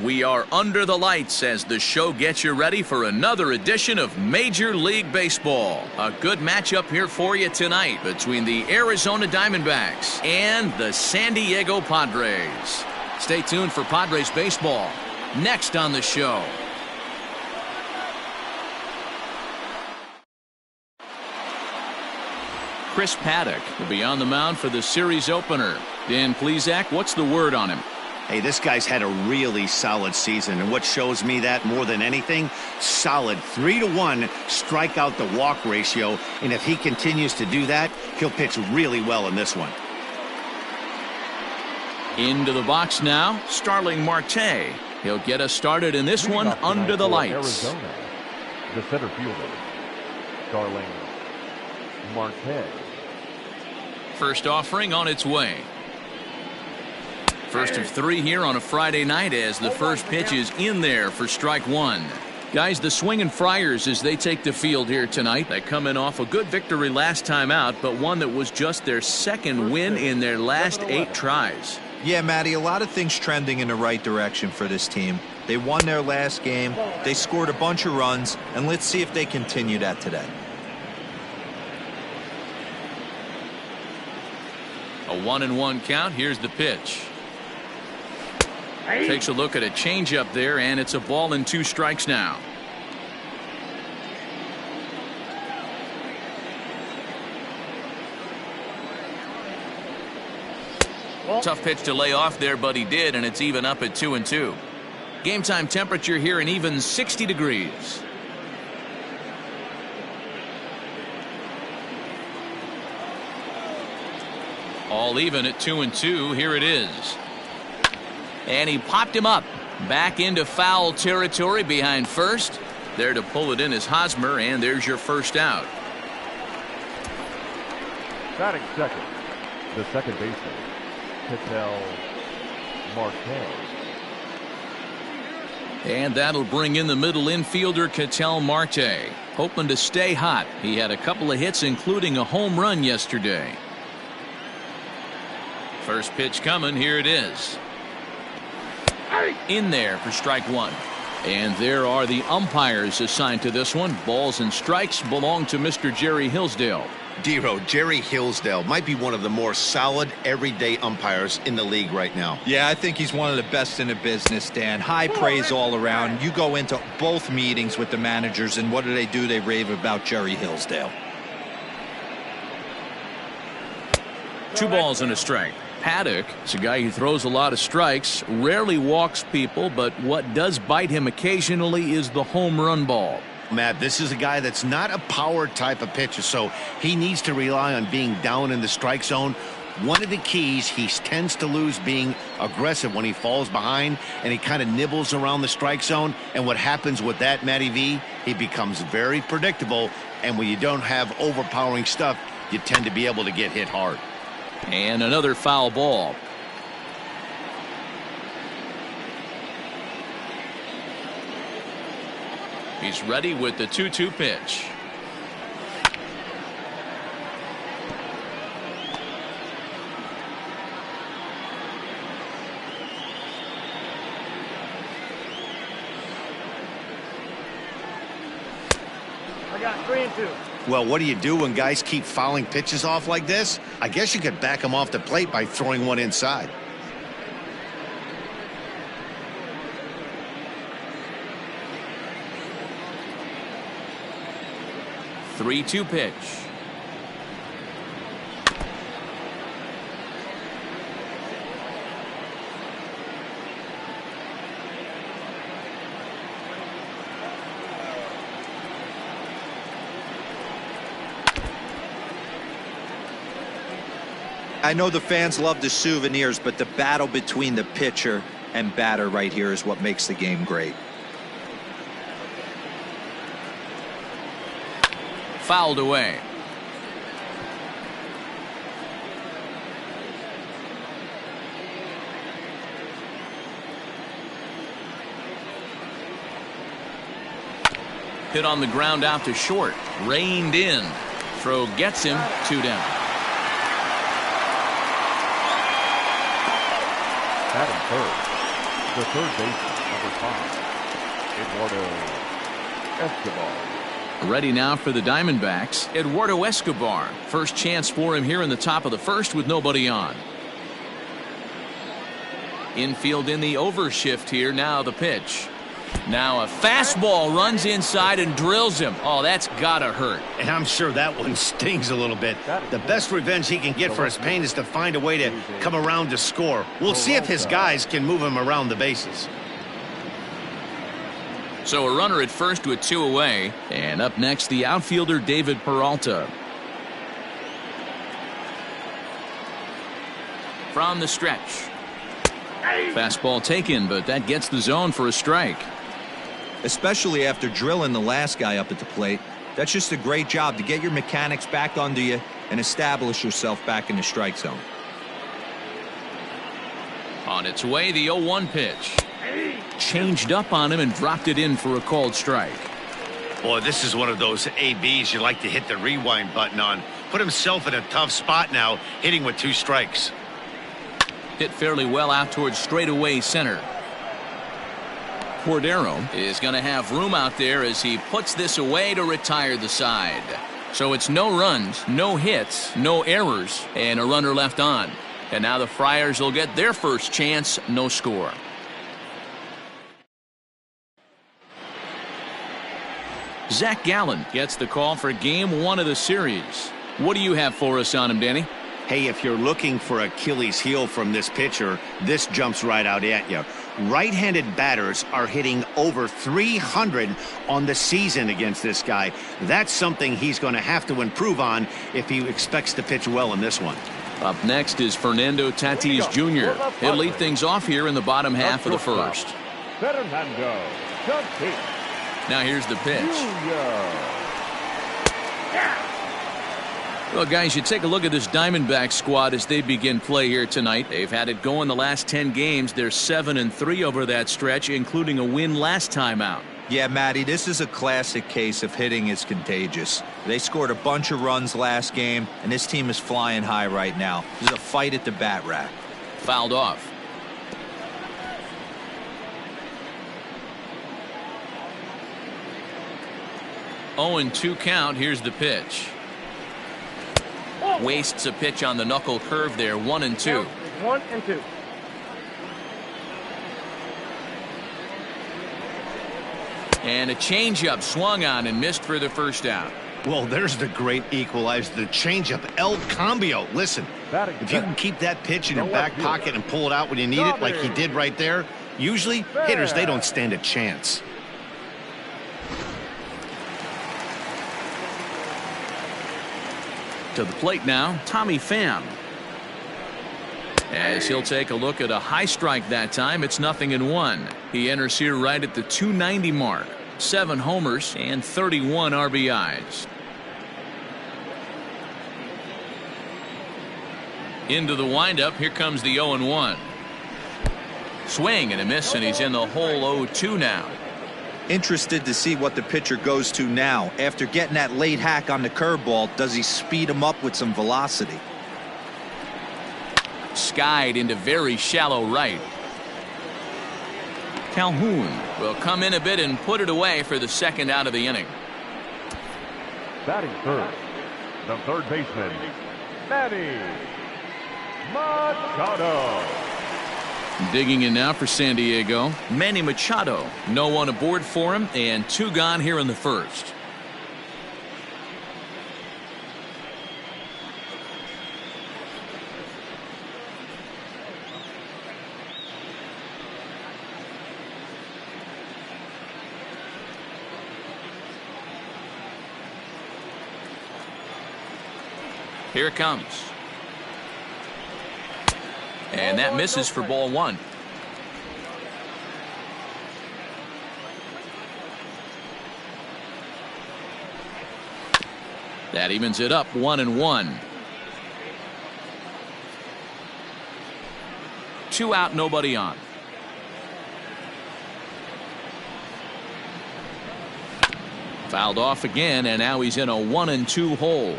We are under the lights as the show gets you ready for another edition of Major League Baseball. A good matchup here for you tonight between the Arizona Diamondbacks and the San Diego Padres. Stay tuned for Padres baseball next on the show. Chris Paddock will be on the mound for the series opener. Dan Plesac, what's the word on him? Hey, this guy's had a really solid season, and what shows me that more than anything, solid 3-to-1 strikeout to walk ratio, and if he continues to do that, he'll pitch really well in this one. Into the box now, Starling Marte. He'll get us started in this one under the lights. Arizona, the center fielder, Starling Marte. First offering on its way. First of three here on a Friday night as the first pitch is in there for strike one. Guys, the Swinging Friars as they take the field here tonight. They come in off a good victory last time out, but one that was just their second win in their last 8 tries. Yeah, Matty, a lot of things trending in the right direction for this team. They won their last game, they scored a bunch of runs, and let's see if they continue that today. A 1-1 count. Here's the pitch. Takes a look at a changeup there, and it's a ball and 2 strikes now. Tough pitch to lay off there, but he did, and it's even up at 2-2. Game time temperature here an even 60 degrees. All even at 2-2. Here it is. And he popped him up. Back into foul territory behind first. There to pull it in is Hosmer, and there's your first out. Batting second, the second baseman, Marte. And that'll bring in the middle infielder, Marte. Hoping to stay hot. He had a couple of hits, including a home run yesterday. First pitch coming. Here it is. In there for strike one. And there are the umpires assigned to this one. Balls and strikes belong to Mr. Jerry Hillsdale. Dero, Jerry Hillsdale might be one of the more solid everyday umpires in the league right now. Yeah, I think he's one of the best in the business, Dan. High praise all around. You go into both meetings with the managers, and what do? They rave about Jerry Hillsdale. 2 balls and a strike. Paddock is a guy who throws a lot of strikes, rarely walks people, but what does bite him occasionally is the home run ball. Matt, this is a guy that's not a power type of pitcher, so he needs to rely on being down in the strike zone. One of the keys, he tends to lose being aggressive when he falls behind, and he kind of nibbles around the strike zone. And what happens with that, Matty V, he becomes very predictable, and when you don't have overpowering stuff, you tend to be able to get hit hard. And another foul ball. He's ready with the 2-2 pitch. I got 3-2. Well, what do you do when guys keep fouling pitches off like this? I guess you could back them off the plate by throwing one inside. Three-two pitch. I know the fans love the souvenirs, but the battle between the pitcher and batter right here is what makes the game great. Fouled away. Hit on the ground out to short. Reined in. Throw gets him. 2 down. Batting third, the third baseman, number 5, Eduardo Escobar. Ready now for the Diamondbacks, Eduardo Escobar. First chance for him here in the top of the first with nobody on. Infield in the overshift here. Now the pitch. Now a fastball runs inside and drills him. Oh, that's gotta hurt. And I'm sure that one stings a little bit. The best revenge he can get for his pain is to find a way to come around to score. We'll see if his guys can move him around the bases. So a runner at first with 2 away. And up next, the outfielder David Peralta. From the stretch. Fastball taken, but that gets the zone for a strike. Especially after drilling the last guy up at the plate. That's just a great job to get your mechanics back under you and establish yourself back in the strike zone. On its way, the 0-1 pitch. Changed up on him and dropped it in for a called strike. Boy, this is one of those ABs you like to hit the rewind button on. Put himself in a tough spot now, hitting with 2 strikes. Hit fairly well out towards straightaway center. Cordero is going to have room out there as he puts this away to retire the side. So it's no runs, no hits, no errors, and a runner left on. And now the Friars will get their first chance, no score. Zach Gallen gets the call for game 1 of the series. What do you have for us on him, Danny? Hey, if you're looking for Achilles heel from this pitcher, this jumps right out at you. Right-handed batters are hitting over 300 on the season against this guy. That's something he's going to have to improve on if he expects to pitch well in this one. Up next is Fernando Tatis Jr. He'll lead things off here in the bottom half of the first. Fernando Tatis. Now here's the pitch. Jr. Well, guys, you take a look at this Diamondback squad as they begin play here tonight. They've had it going the last 10 games. They're 7-3 over that stretch, including a win last time out. Yeah, Matty, this is a classic case of hitting is contagious. They scored a bunch of runs last game, and this team is flying high right now. There's a fight at the bat rack. Fouled off. Oh, and 2 count. Here's the pitch. Wastes a pitch on the knuckle curve there. 1-2. 1-2. And a changeup swung on and missed for the first out. Well, there's the great equalizer, the changeup, El Cambio. Listen, if you can keep that pitch in your back pocket and pull it out when you need it like he did right there, usually hitters, they don't stand a chance. To the plate now, Tommy Pham. As he'll take a look at a high strike that time, it's 0-1. He enters here right at the 290 mark. 7 homers and 31 RBIs. Into the windup, here comes the 0-1. Swing and a miss, and he's in the hole 0-2 now. Interested to see what the pitcher goes to now. After getting that late hack on the curveball, does he speed him up with some velocity? Skied into very shallow right. Calhoun will come in a bit and put it away for the second out of the inning. Batting third, the third baseman, Manny Machado. Digging in now for San Diego, Manny Machado. No one aboard for him, and 2 gone here in the first. Here it comes. And that misses for ball 1. That evens it up 1-1. 2 out, nobody on. Fouled off again, and now he's in a 1-2 hole.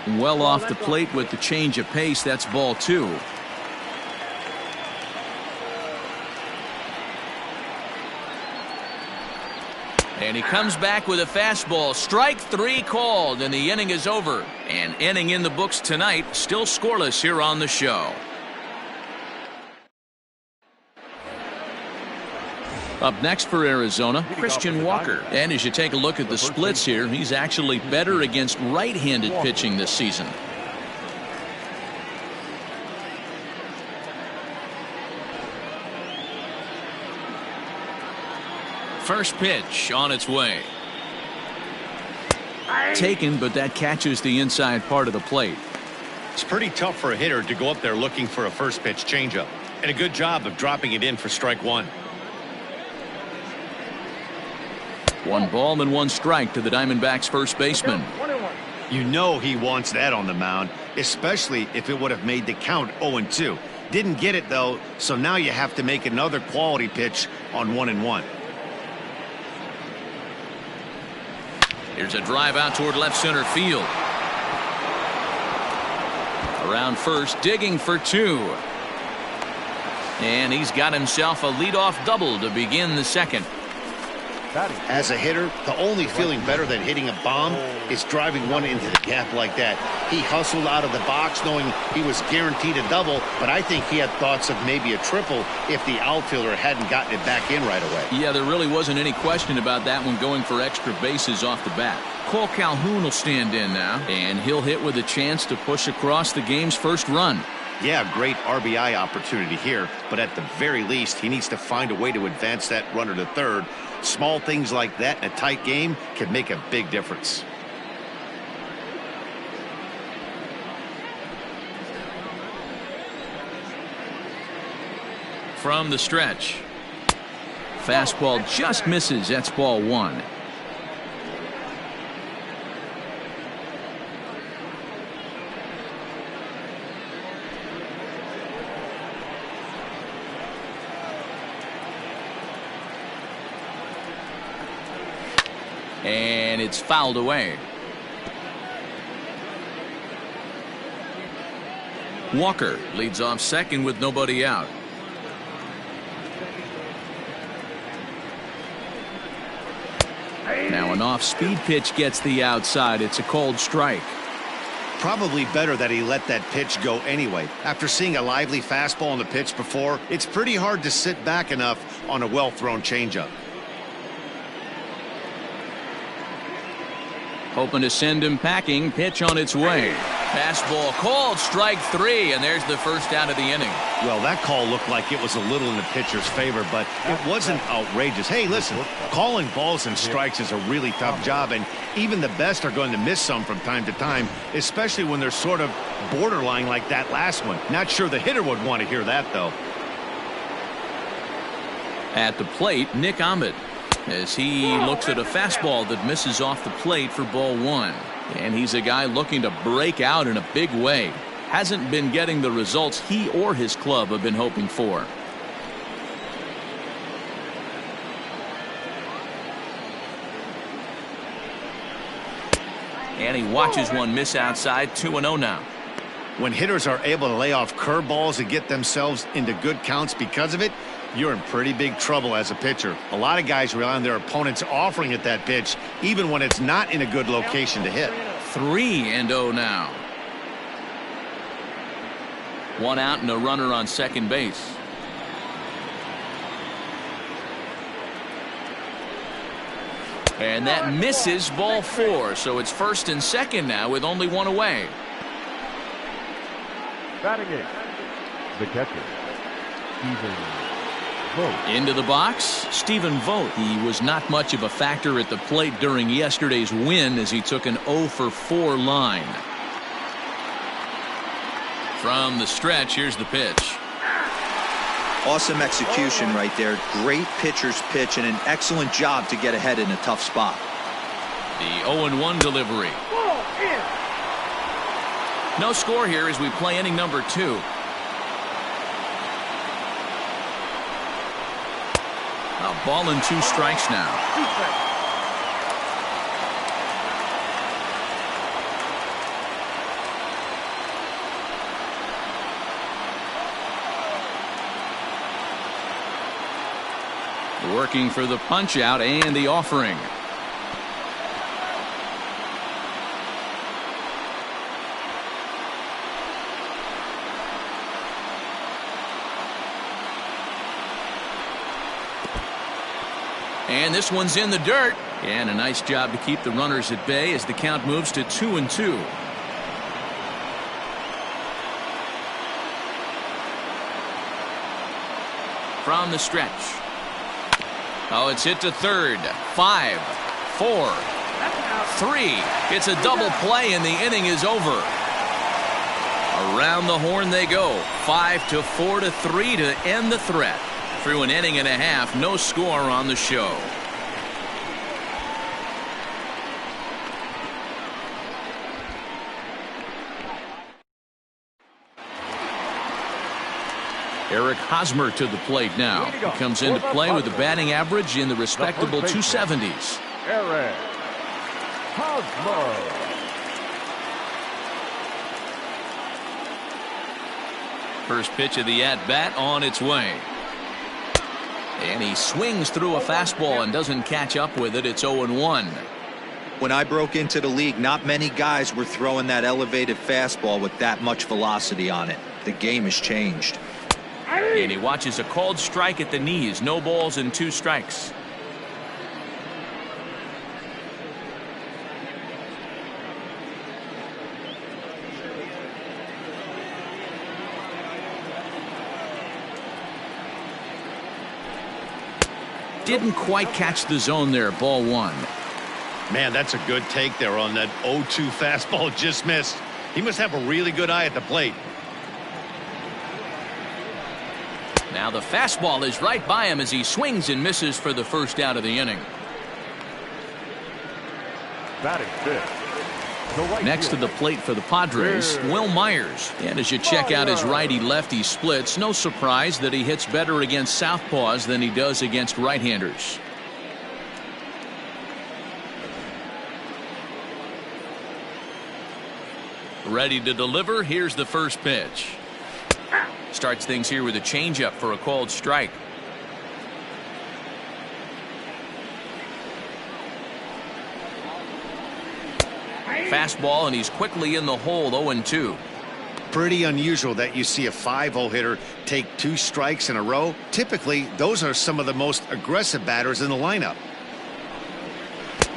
Well off the plate with the change of pace. That's ball 2. And he comes back with a fastball. Strike 3 called, and the inning is over. An inning in the books tonight, still scoreless here on the show. Up next for Arizona, Christian Walker. And as you take a look at the splits here, he's actually better against right-handed pitching this season. First pitch on its way. Taken, but that catches the inside part of the plate. It's pretty tough for a hitter to go up there looking for a first pitch changeup. And a good job of dropping it in for strike 1. 1 ball and 1 strike to the Diamondbacks first baseman. You know he wants that on the mound, especially if it would have made the count 0-2. Didn't get it though, so now you have to make another quality pitch on 1-1. Here's a drive out toward left center field. Around first, digging for 2. And he's got himself a leadoff double to begin the second. As a hitter, the only feeling better than hitting a bomb is driving one into the gap like that. He hustled out of the box knowing he was guaranteed a double, but I think he had thoughts of maybe a triple if the outfielder hadn't gotten it back in right away. Yeah, there really wasn't any question about that one, going for extra bases off the bat. Cole Calhoun will stand in now, and he'll hit with a chance to push across the game's first run. Yeah, great RBI opportunity here, but at the very least, he needs to find a way to advance that runner to third. Small things like that in a tight game can make a big difference. From the stretch. Fastball just misses. That's ball 1. And it's fouled away. Walker leads off second with nobody out. Now an off-speed pitch gets the outside. It's a called strike. Probably better that he let that pitch go anyway. After seeing a lively fastball on the pitch before, it's pretty hard to sit back enough on a well-thrown changeup. Hoping to send him packing. Pitch on its way. Fastball called, strike 3, and there's the first out of the inning. Well, that call looked like it was a little in the pitcher's favor, but it wasn't outrageous. Hey, listen, calling balls and strikes is a really tough job, and even the best are going to miss some from time to time, especially when they're sort of borderline like that last one. Not sure the hitter would want to hear that, though. At the plate, Nick Ahmed, as he looks at a fastball that misses off the plate for ball 1. And he's a guy looking to break out in a big way. Hasn't been getting the results he or his club have been hoping for. And he watches one miss outside. 2-0 now. When hitters are able to lay off curveballs and get themselves into good counts because of it, you're in pretty big trouble as a pitcher. A lot of guys rely on their opponents offering at that pitch, even when it's not in a good location to hit. 3-0 now. 1 out and a runner on second base. And that misses, ball 4. So it's first and second now with only 1 away. Batting it, the catcher, Stephen Vogt. Into the box, Stephen Vogt. He was not much of a factor at the plate during yesterday's win as he took an 0-for-4 line. From the stretch, here's the pitch. Awesome execution right there. Great pitcher's pitch and an excellent job to get ahead in a tough spot. The 0-1 delivery. No score here as we play inning number 2. A ball and 2 strikes now. Working for the punch out and the offering. And this one's in the dirt. And a nice job to keep the runners at bay as the count moves to 2-2. From the stretch. Oh, it's hit to third. 5, 4, 3. It's a double play and the inning is over. Around the horn they go. 5-4 to 3 to end the threat. Through an inning and a half, no score on the show. Eric Hosmer to the plate now. He comes into play with a batting average in the respectable 270s. Eric Hosmer. First pitch of the at-bat on its way. And he swings through a fastball and doesn't catch up with it. It's 0-1. When I broke into the league, not many guys were throwing that elevated fastball with that much velocity on it. The game has changed. And he watches a called strike at the knees. No balls and 2 strikes. Didn't quite catch the zone there. Ball 1. Man, that's a good take there on that 0-2 fastball. Just missed. He must have a really good eye at the plate. Now the fastball is right by him as he swings and misses for the first out of the inning. Batting fifth. Next to the plate for the Padres, Will Myers. And as you check out his righty-lefty splits, no surprise that he hits better against southpaws than he does against right-handers. Ready to deliver. Here's the first pitch. Starts things here with a changeup for a called strike. Fastball, and he's quickly in the hole. 0-2. Pretty unusual that you see a 5-hole hitter take 2 strikes in a row. Typically, those are some of the most aggressive batters in the lineup.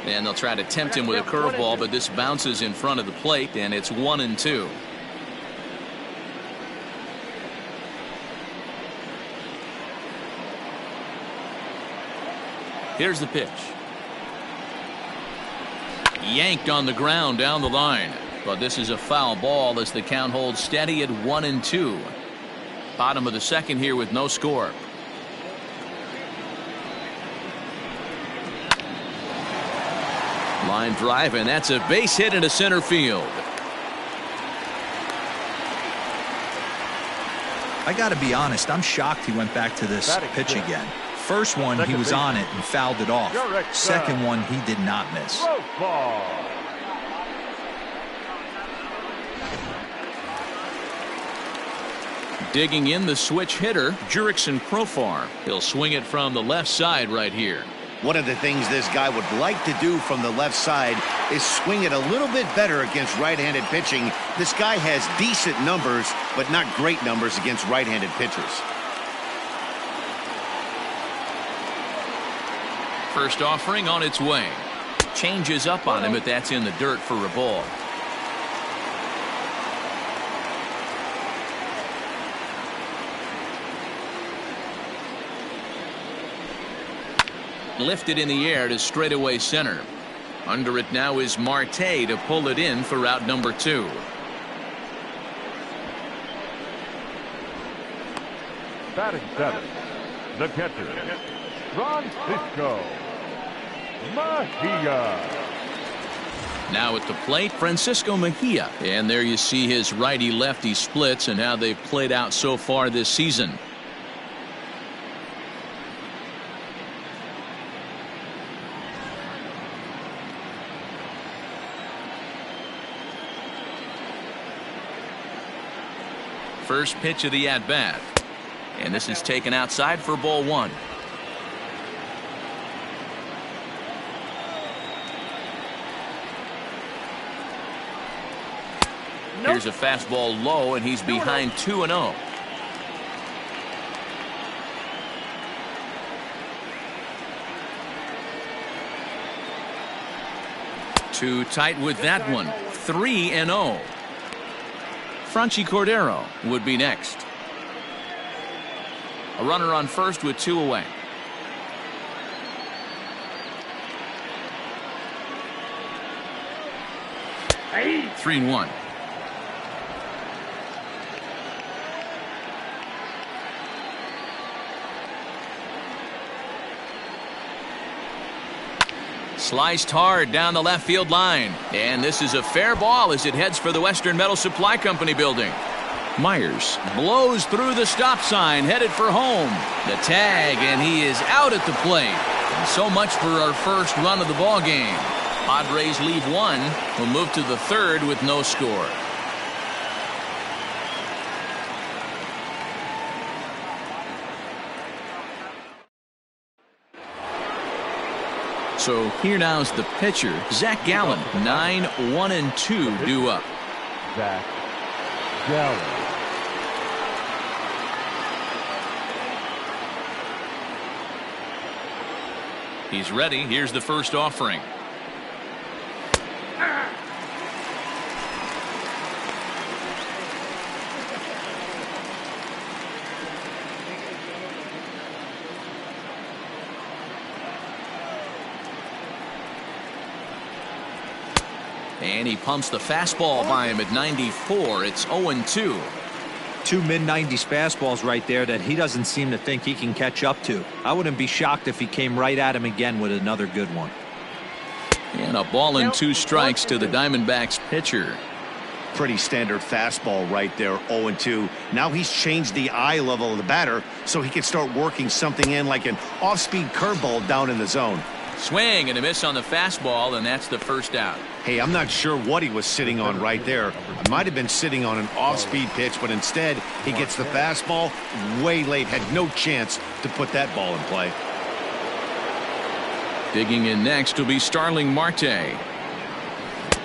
And they'll try to tempt him with a curveball, but this bounces in front of the plate, and it's 1-2. Here's the pitch. Yanked on the ground down the line. But this is a foul ball as the count holds steady at 1-2. Bottom of the second here with no score. Line drive, and that's a base hit into center field. I got to be honest, I'm shocked he went back to this pitch again. First one, he was on it and fouled it off. Second one, he did not miss. Digging in the switch hitter, Jurickson Profar. He'll swing it from the left side right here. One of the things this guy would like to do from the left side is swing it a little bit better against right-handed pitching. This guy has decent numbers, but not great numbers against right-handed pitchers. First offering on its way. Changes up on him, but that's in the dirt for a ball. Lifted in the air to straightaway center. Under it now is Marte to pull it in for out number 2. Batting 7. The catcher, Francisco Mejia. Now at the plate, Francisco Mejia. And there you see his righty-lefty splits and how they've played out so far this season. First pitch of the at-bat. And this is taken outside for ball 1. Here's a fastball low, and he's behind 2-0. Too tight with that one. 3-0. Franchy Cordero would be next. A runner on first with 2 away. Hey. 3-1. Sliced hard down the left field line. And this is a fair ball as it heads for the Western Metal Supply Company building. Myers blows through the stop sign, headed for home. The tag, and he is out at the plate. And so much for our first run of the ball game. Padres leave one. Will move to the third with no score. So here now's the pitcher, Zach Gallen. 9-1-2 due up. Zach Gallen. He's ready. Here's the first offering. And he pumps the fastball by him at 94. It's 0-2. 2 mid-90s fastballs right there that he doesn't seem to think he can catch up to. I wouldn't be shocked if he came right at him again with another good one. And a ball and 2 strikes to the Diamondbacks pitcher. Pretty standard fastball right there, 0-2. Now he's changed the eye level of the batter so he can start working something in like an off-speed curveball down in the zone. Swing and a miss on the fastball, and that's the first out. Hey, I'm not sure what he was sitting on right there. He might have been sitting on an off-speed pitch, but instead he gets the fastball way late. Had no chance to put that ball in play. Digging in next will be Starling Marte.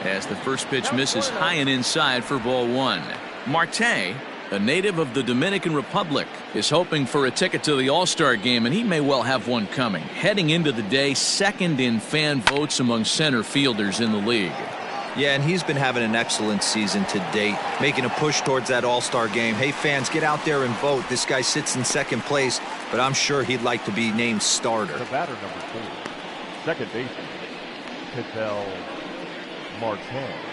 As the first pitch misses high and inside for ball 1. Marte, a native of the Dominican Republic, is hoping for a ticket to the All-Star game, and he may well have one coming. Heading into the day, second in fan votes among center fielders in the league. Yeah, and he's been having an excellent season to date, making a push towards that All-Star game. Hey, fans, get out there and vote. This guy sits in second place, but I'm sure he'd like to be named starter. The batter number 4, second baseman, Untitled Chapter.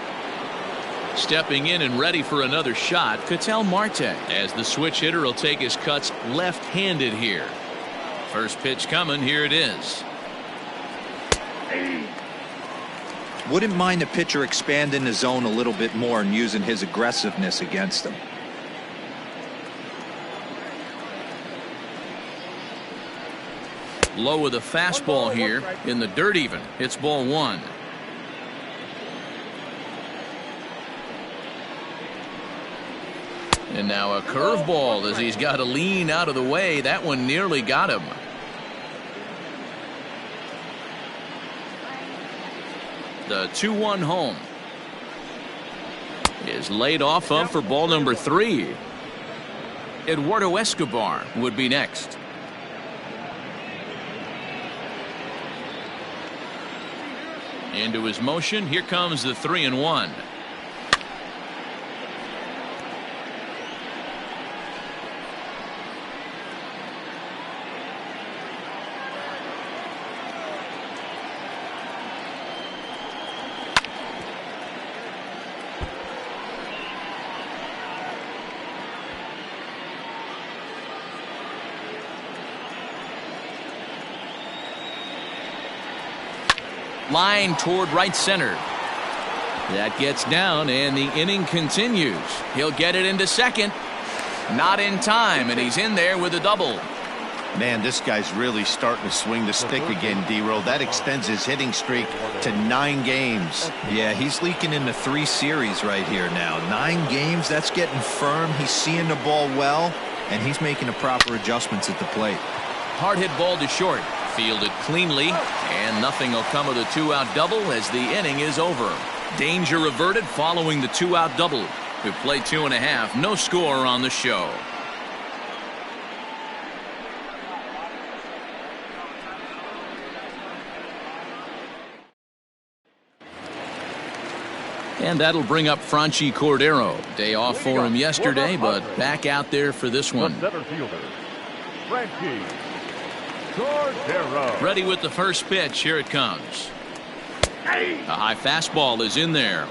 Stepping in and ready for another shot, Untitled Marte, as the switch hitter will take his cuts left-handed here. First pitch coming, here it is. Wouldn't mind the pitcher expanding the zone a little bit more and using his aggressiveness against him. Low with a fastball here, in the dirt even. It's ball 1. And now a curveball as he's got to lean out of the way. That one nearly got him. The 2-1 home is laid off of for ball number 3. Eduardo Escobar would be next. Into his motion. Here comes the 3-1. Line toward right center. That gets down, and the inning continues. He'll get it into second. Not in time, and he's in there with a double. Man, this guy's really starting to swing the stick again, D-Row. That extends his hitting streak to 9 games. Yeah, he's leaking into 3 series right here now. 9 games, that's getting firm. He's seeing the ball well, and he's making the proper adjustments at the plate. Hard hit ball to short. Fielded cleanly, and nothing will come of the 2-out double as the inning is over. Danger averted following the 2-out double. We played 2.5. No score on the show. And that'll bring up Franchi Cordero. Day off for him yesterday, but back out there for this one. The center fielder, Franchi Cordero. Ready with the first pitch. Here it comes. A high fastball is in there.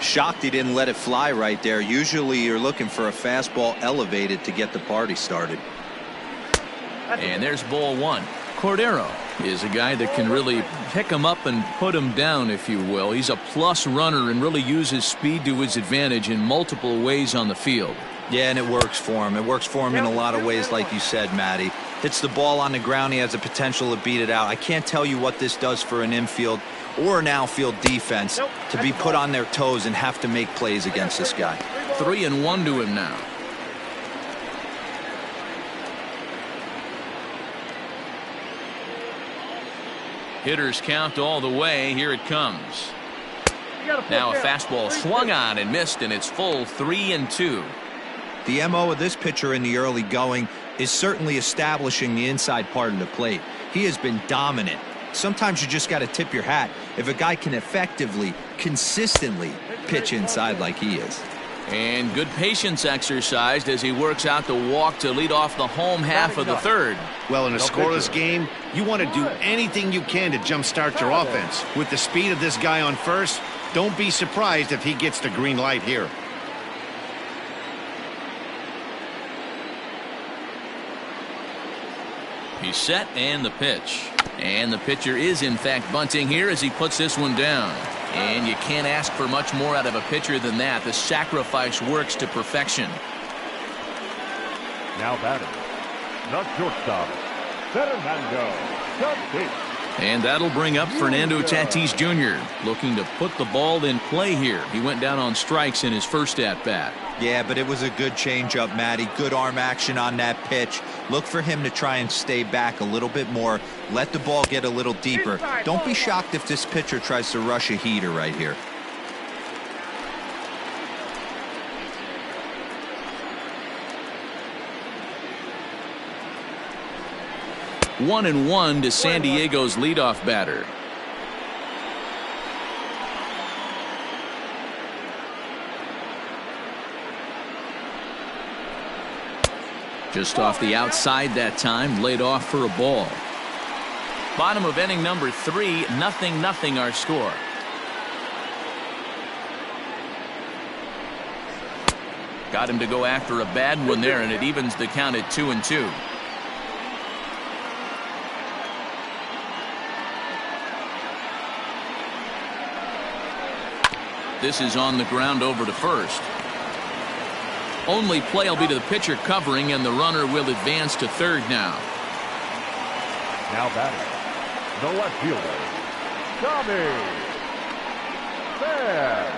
Shocked he didn't let it fly right there. Usually you're looking for a fastball elevated to get the party started. And there's ball one. Cordero is a guy that can really pick him up and put him down, if you will. He's a plus runner and really uses speed to his advantage in multiple ways on the field. Yeah, and it works for him. It works for him in a lot of ways, like you said, Matty. Hits the ball on the ground. He has the potential to beat it out. I can't tell you what this does for an infield or an outfield defense to be put on their toes and have to make plays against this guy. 3-1 to him now. Hitters count all the way. Here it comes. Now a fastball swung on and missed, and it's full 3-2. The MO of this pitcher in the early going is certainly establishing the inside part of the plate. He has been dominant. Sometimes you just got to tip your hat if a guy can effectively, consistently pitch inside like he is. And good patience exercised as he works out the walk to lead off the home half of the third. Well, in a scoreless game, you want to do anything you can to jumpstart your offense. With the speed of this guy on first, don't be surprised if he gets the green light here. He's set, and the pitch. And the pitcher is, in fact, bunting here as he puts this one down. And you can't ask for much more out of a pitcher than that. The sacrifice works to perfection. Now batting, the shortstop, Fernando Tatis. And that'll bring up Fernando Tatis Jr. looking to put the ball in play here. He went down on strikes in his first at-bat. Yeah, but it was a good changeup, Matty. Good arm action on that pitch. Look for him to try and stay back a little bit more. Let the ball get a little deeper. Don't be shocked if this pitcher tries to rush a heater right here. One and one to San Diego's leadoff batter. Just off the outside that time, laid off for a ball. Bottom of inning number 3, 0-0 our score. Got him to go after a bad one there, and it evens the count at 2-2. This is on the ground over to first. Only play will be to the pitcher covering, and the runner will advance to third now. Now batting, the left fielder, Pham.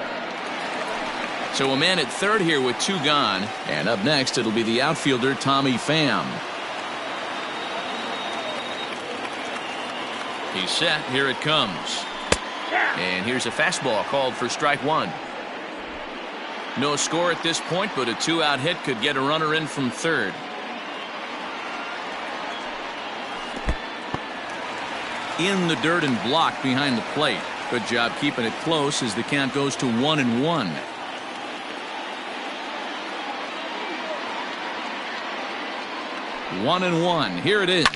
So a man at third here with 2 gone, and up next it'll be the outfielder Tommy Pham. He's set. Here it comes. And here's a fastball called for strike 1. No score at this point, but a 2-out hit could get a runner in from third. In the dirt and blocked behind the plate. Good job keeping it close as the count goes to 1-1. One and one. Here it is.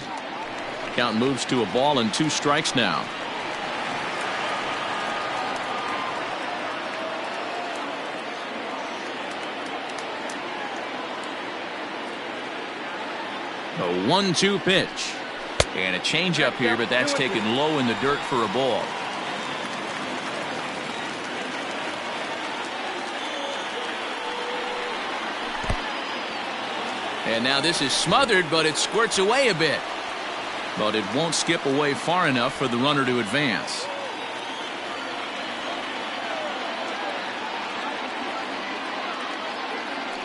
Count moves to a ball and 2 strikes now. A 1-2 pitch. And a changeup here, but that's taken low in the dirt for a ball. And now this is smothered, but it squirts away a bit. But it won't skip away far enough for the runner to advance.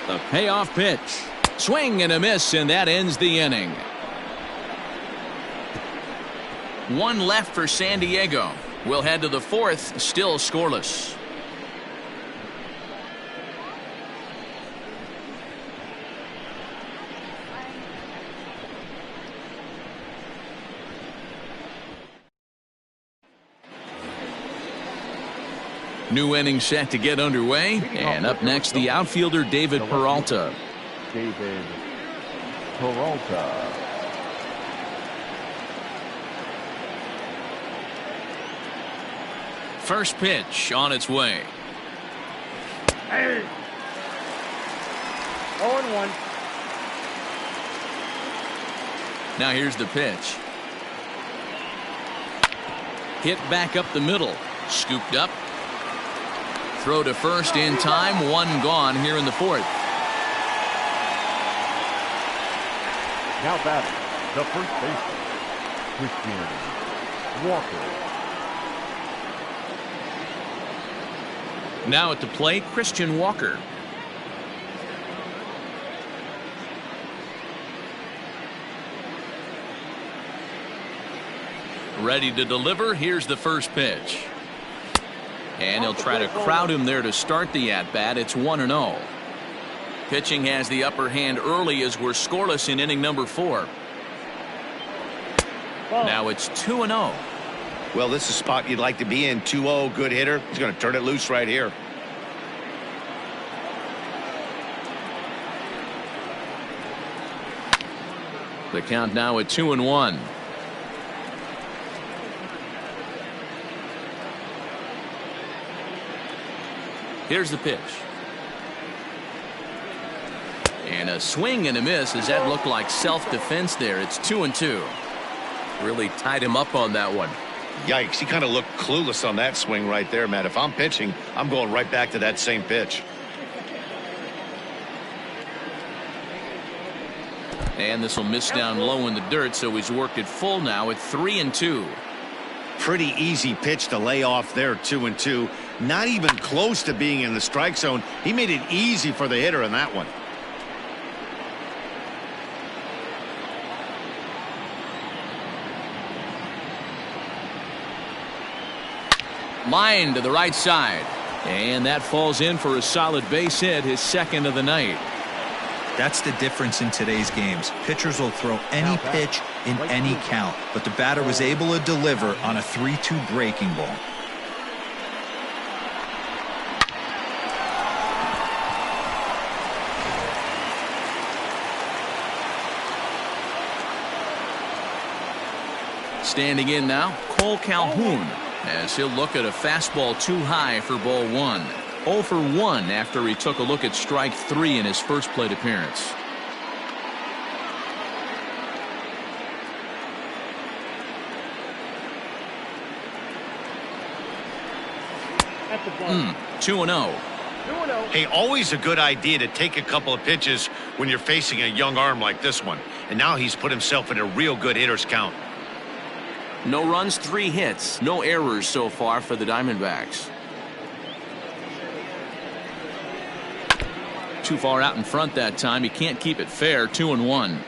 The payoff pitch. Swing and a miss, and that ends the inning. 1 left for San Diego. We'll head to the 4th, still scoreless. New inning set to get underway, and up next the outfielder David Peralta. David Peralta. First pitch on its way. Hey. 0-1. Now here's the pitch. Hit back up the middle. Scooped up. Throw to first in time. One gone here in the fourth. Now batting, the first baseman, Christian Walker. Now at the plate, Christian Walker. Ready to deliver. Here's the first pitch. And he'll try to crowd him there to start the at-bat. It's 1-0. Pitching has the upper hand early as we're scoreless in inning number 4. Now it's 2-0. Well, this is a spot you'd like to be in. 2-0, good hitter. He's going to turn it loose right here. The count now at 2-1. Here's the pitch. And a swing and a miss as that looked like self-defense there. It's 2-2. Really tied him up on that one. Yikes, he kind of looked clueless on that swing right there, Matt. If I'm pitching, I'm going right back to that same pitch. And this will miss down low in the dirt, so he's worked it full now at 3-2. Pretty easy pitch to lay off there, 2-2. Not even close to being in the strike zone. He made it easy for the hitter in that one. Line to the right side. And that falls in for a solid base hit, his second of the night. That's the difference in today's games. Pitchers will throw any pitch in any count, but the batter was able to deliver on a 3-2 breaking ball. Standing in now, Cole Calhoun, as he'll look at a fastball too high for ball 1. 0 for 1 after he took a look at strike 3 in his first plate appearance. At the ball. 2-0. 2-0. Hey, always a good idea to take a couple of pitches when you're facing a young arm like this one. And now he's put himself in a real good hitter's count. No runs, 3 hits, no errors so far for the Diamondbacks. Too far out in front that time. He can't keep it fair. 2-1.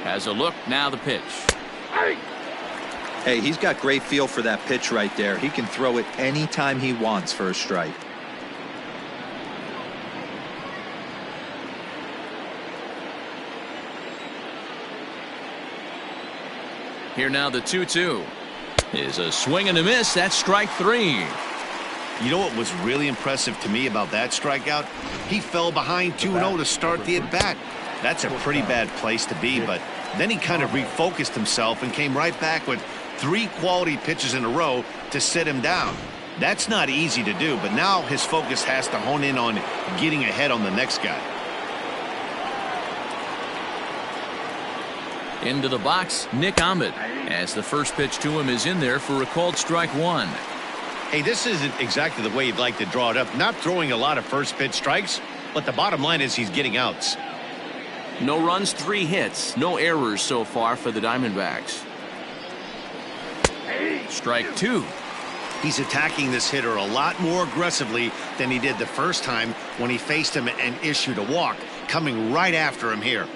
Has a look. Now the pitch. Hey, he's got great feel for that pitch right there. He can throw it anytime he wants for a strike. Here now the 2-2 is a swing and a miss. That's strike 3. You know what was really impressive to me about that strikeout? He fell behind 2-0 to start the at-bat. That's a pretty bad place to be, but then he kind of refocused himself and came right back with 3 quality pitches in a row to sit him down. That's not easy to do, but now his focus has to hone in on getting ahead on the next guy. Into the box, Nick Ahmed, as the first pitch to him is in there for a called strike 1. Hey, this isn't exactly the way you'd like to draw it up. Not throwing a lot of first pitch strikes, but the bottom line is he's getting outs. No runs, 3 hits, no errors so far for the Diamondbacks. Strike 2. He's attacking this hitter a lot more aggressively than he did the first time when he faced him and issued a walk, coming right after him here.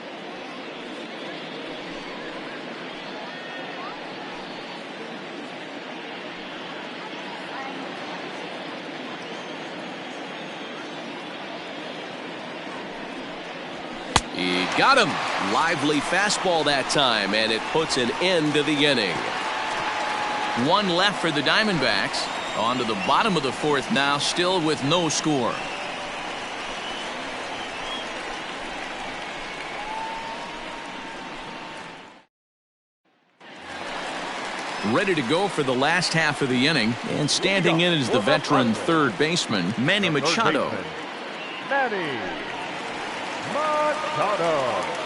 He got him. Lively fastball that time, and it puts an end to the inning. One left for the Diamondbacks. On to the bottom of the fourth now, still with no score. Ready to go for the last half of the inning, and standing in is the veteran third baseman, Manny Machado. Manny Machado.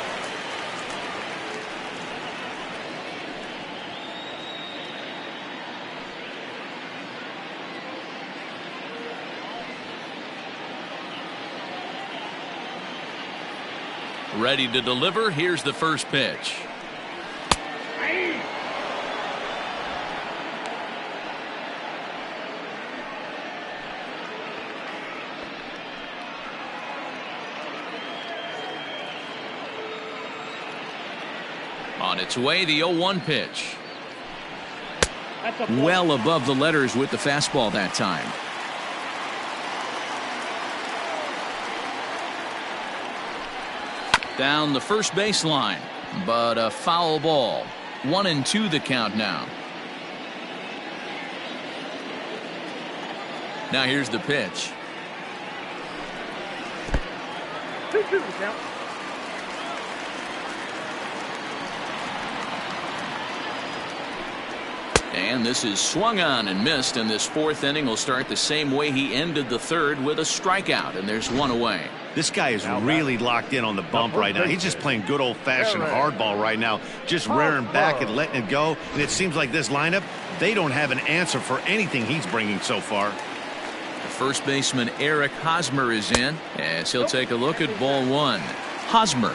Ready to deliver. Here's the first pitch. On its way, the 0-1 pitch. Well above the letters with the fastball that time. Down the first baseline, but a foul ball. 1-2 the count now. Now here's the pitch. 2-2 the count. And this is swung on and missed, and this fourth inning will start the same way he ended the third, with a strikeout, and there's one away. This guy is really locked in on the bump right now. He's just playing good old-fashioned hardball right now, just rearing back and letting it go. And it seems like this lineup, they don't have an answer for anything he's bringing so far. The first baseman Eric Hosmer is in, as he'll take a look at ball one. Hosmer,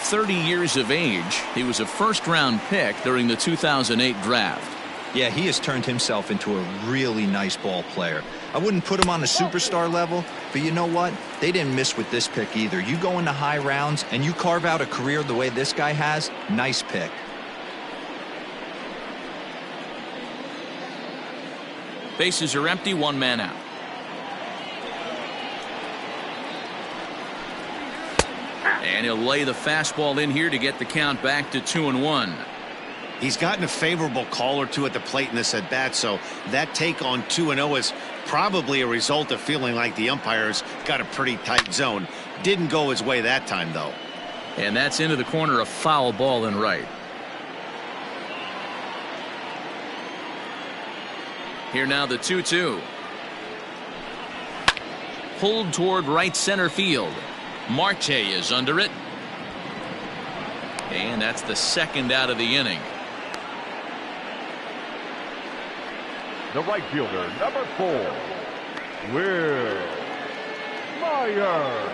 30 years of age. He was a first-round pick during the 2008 draft. Yeah, he has turned himself into a really nice ball player. I wouldn't put him on a superstar level, but you know what? They didn't miss with this pick either. You go into high rounds and you carve out a career the way this guy has, nice pick. Bases are empty, one man out. And he'll lay the fastball in here to get the count back to 2-1. He's gotten a favorable call or two at the plate in this at bat, so that take on 2-0 is probably a result of feeling like the umpires got a pretty tight zone. Didn't go his way that time, though. And that's into the corner, a foul ball and right. Here now the 2-2. Pulled toward right center field. Marte is under it. And that's the second out of the inning. The right fielder, number 4, Will Myers.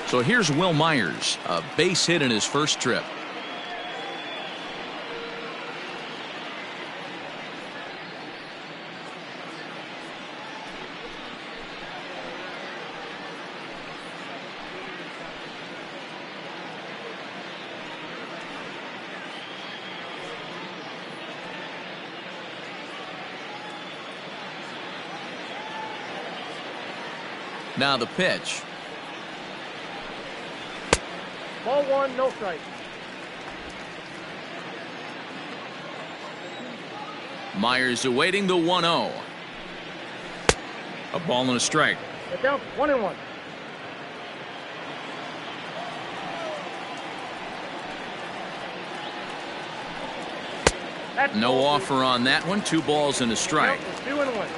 So here's Will Myers, a base hit in his first trip. Now the pitch. Ball one, no strike. Myers awaiting the 1-0. A ball and a strike. The count 1-1. No offer on that one. 2 balls and a strike. 2-1.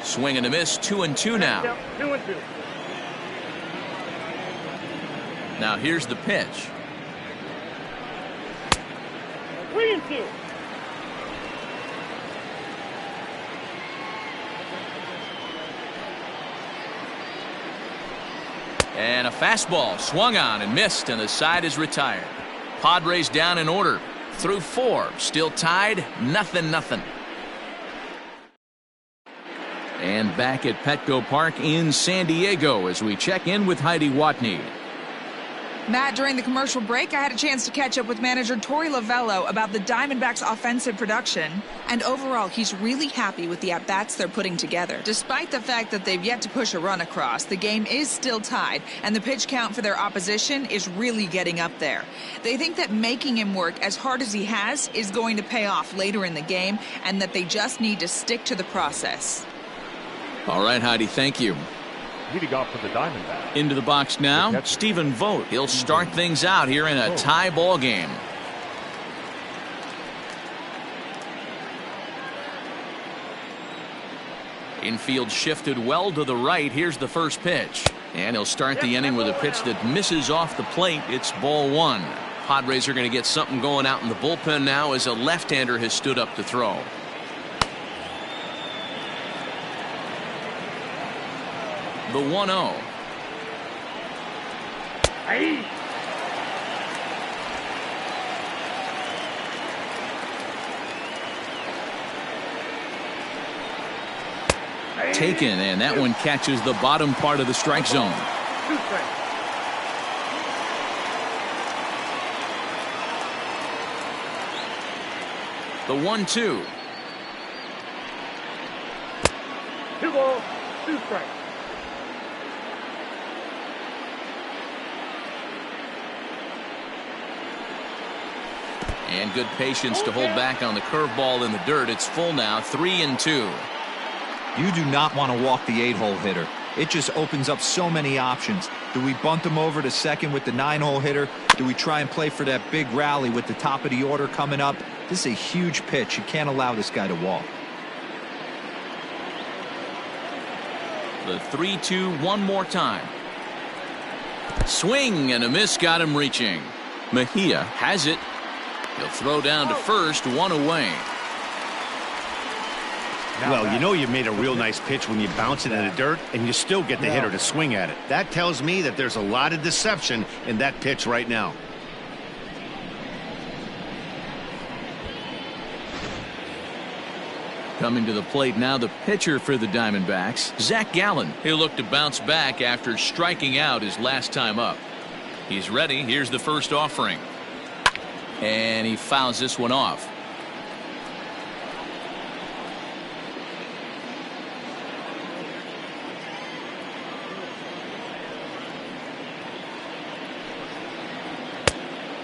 Swing and a miss. 2-2 now. 2-2. Now here's the pitch. 3-2. And a fastball swung on and missed, and the side is retired. Padres down in order through 4, still tied 0-0. And back at Petco Park in San Diego as we check in with Heidi Watney. Matt, during the commercial break, I had a chance to catch up with manager Torey Lovello about the Diamondbacks' offensive production. And overall, he's really happy with the at-bats they're putting together. Despite the fact that they've yet to push a run across, the game is still tied, and the pitch count for their opposition is really getting up there. They think that making him work as hard as he has is going to pay off later in the game, and that they just need to stick to the process. All right, Heidi, thank you. Leading off for the Diamondbacks. Into the box now, Stephen Vogt. He'll start things out here in a tie ball game. Infield shifted well to the right. Here's the first pitch. And he'll start the inning with a pitch that misses off the plate. It's ball one. Padres are going to get something going out in the bullpen now as a left-hander has stood up to throw. The 1-0. Hey. Taken, and that one catches the bottom part of the strike zone. 2 strikes. The 1-2. 2 balls, 2 strikes. And good patience to hold back on the curveball in the dirt. It's full now, 3-2. You do not want to walk the 8-hole hitter. It just opens up so many options. Do we bunt him over to second with the 9-hole hitter? Do we try and play for that big rally with the top of the order coming up? This is a huge pitch. You can't allow this guy to walk. The 3-2 one more time. Swing and a miss got him reaching. Mejia has it. He'll throw down to first, one away. Well, you know you made a real nice pitch when you bounce it in the dirt and you still get the hitter to swing at it. That tells me that there's a lot of deception in that pitch right now. Coming to the plate now, the pitcher for the Diamondbacks, Zach Gallen. He'll look to bounce back after striking out his last time up. He's ready. Here's the first offering. And he fouls this one off.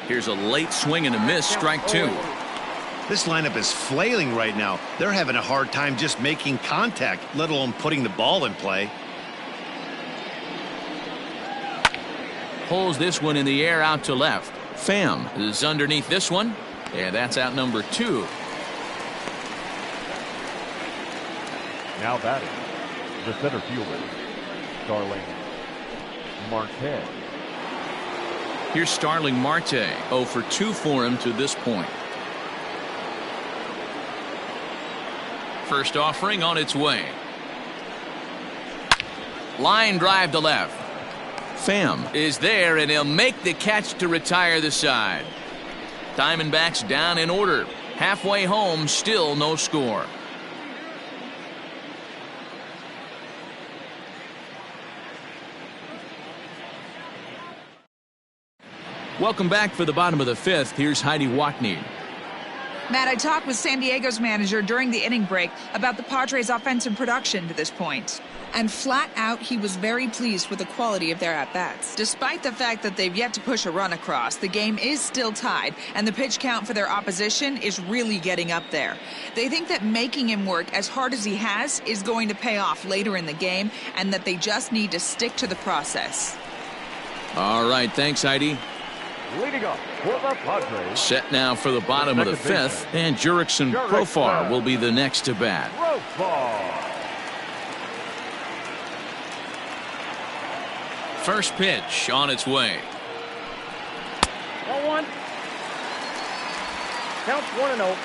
Here's a late swing and a miss, strike two. This lineup is flailing right now. They're having a hard time just making contact, let alone putting the ball in play. Pulls this one in the air out to left. Pham is underneath this one, and that's out number 2. Now batting, the center fielder, Starling Marte. Here's Starling Marte. 0 for 2 for him to this point. First offering on its way. Line drive to left. Pham is there, and he'll make the catch to retire the side. Diamondbacks down in order. Halfway home, still no score. Welcome back for the bottom of the 5th. Here's Heidi Watney. Matt, I talked with San Diego's manager during the inning break about the Padres' offensive production to this point. And flat out, he was very pleased with the quality of their at-bats. Despite the fact that they've yet to push a run across, the game is still tied, and the pitch count for their opposition is really getting up there. They think that making him work as hard as he has is going to pay off later in the game, and that they just need to stick to the process. All right, thanks, Heidi. Leading up for the Padres. Set now for the bottom of the 5th, and Jurickson Profar will be the next to bat. Profar. First pitch on its way. 1-1. Counts 1-0.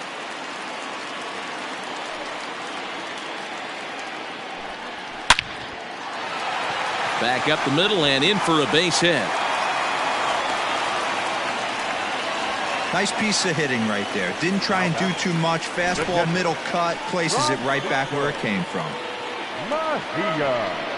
Back up the middle and in for a base hit. Nice piece of hitting right there. Didn't try and do too much. Fastball, middle cut, places it right back where it came from. Mejia.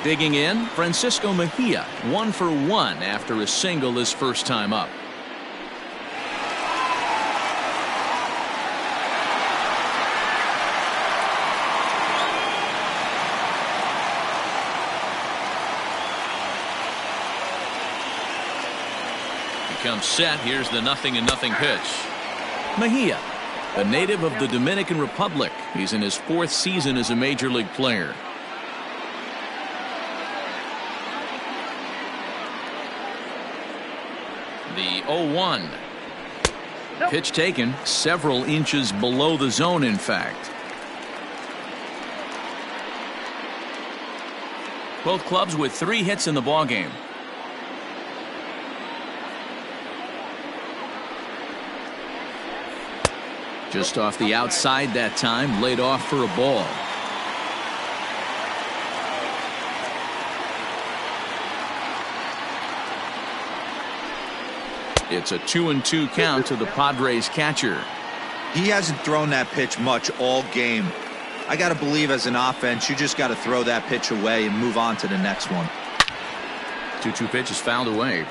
Digging in, Francisco Mejia, 1 for 1 after a single his first time up. Comes set. Here's the 0-0 pitch. Mejia, a native of the Dominican Republic. He's in his 4th season as a major league player. The 0-1. Pitch taken several inches below the zone, in fact. Both clubs with 3 hits in the ballgame. Just off the outside that time, laid off for a ball. It's a 2-2 count to the Padres catcher. He hasn't thrown that pitch much all game. I got to believe as an offense, you just got to throw that pitch away and move on to the next one. 2-2 pitch is fouled away.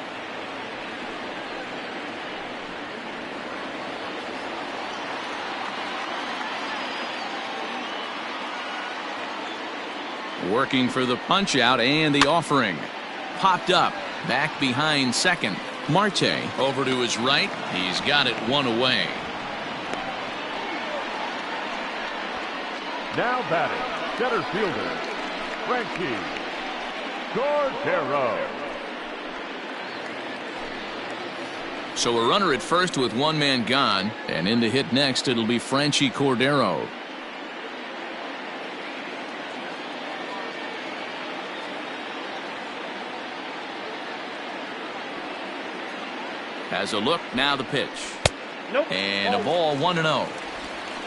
Working for the punch out and the offering. Popped up. Back behind second. Marte over to his right. He's got it 1 away. Now batting, center fielder, Frankie Cordero. So a runner at first with 1 man gone. And in to hit next, it'll be Frankie Cordero. Has a look, now the pitch. Nope. And a ball 1-0.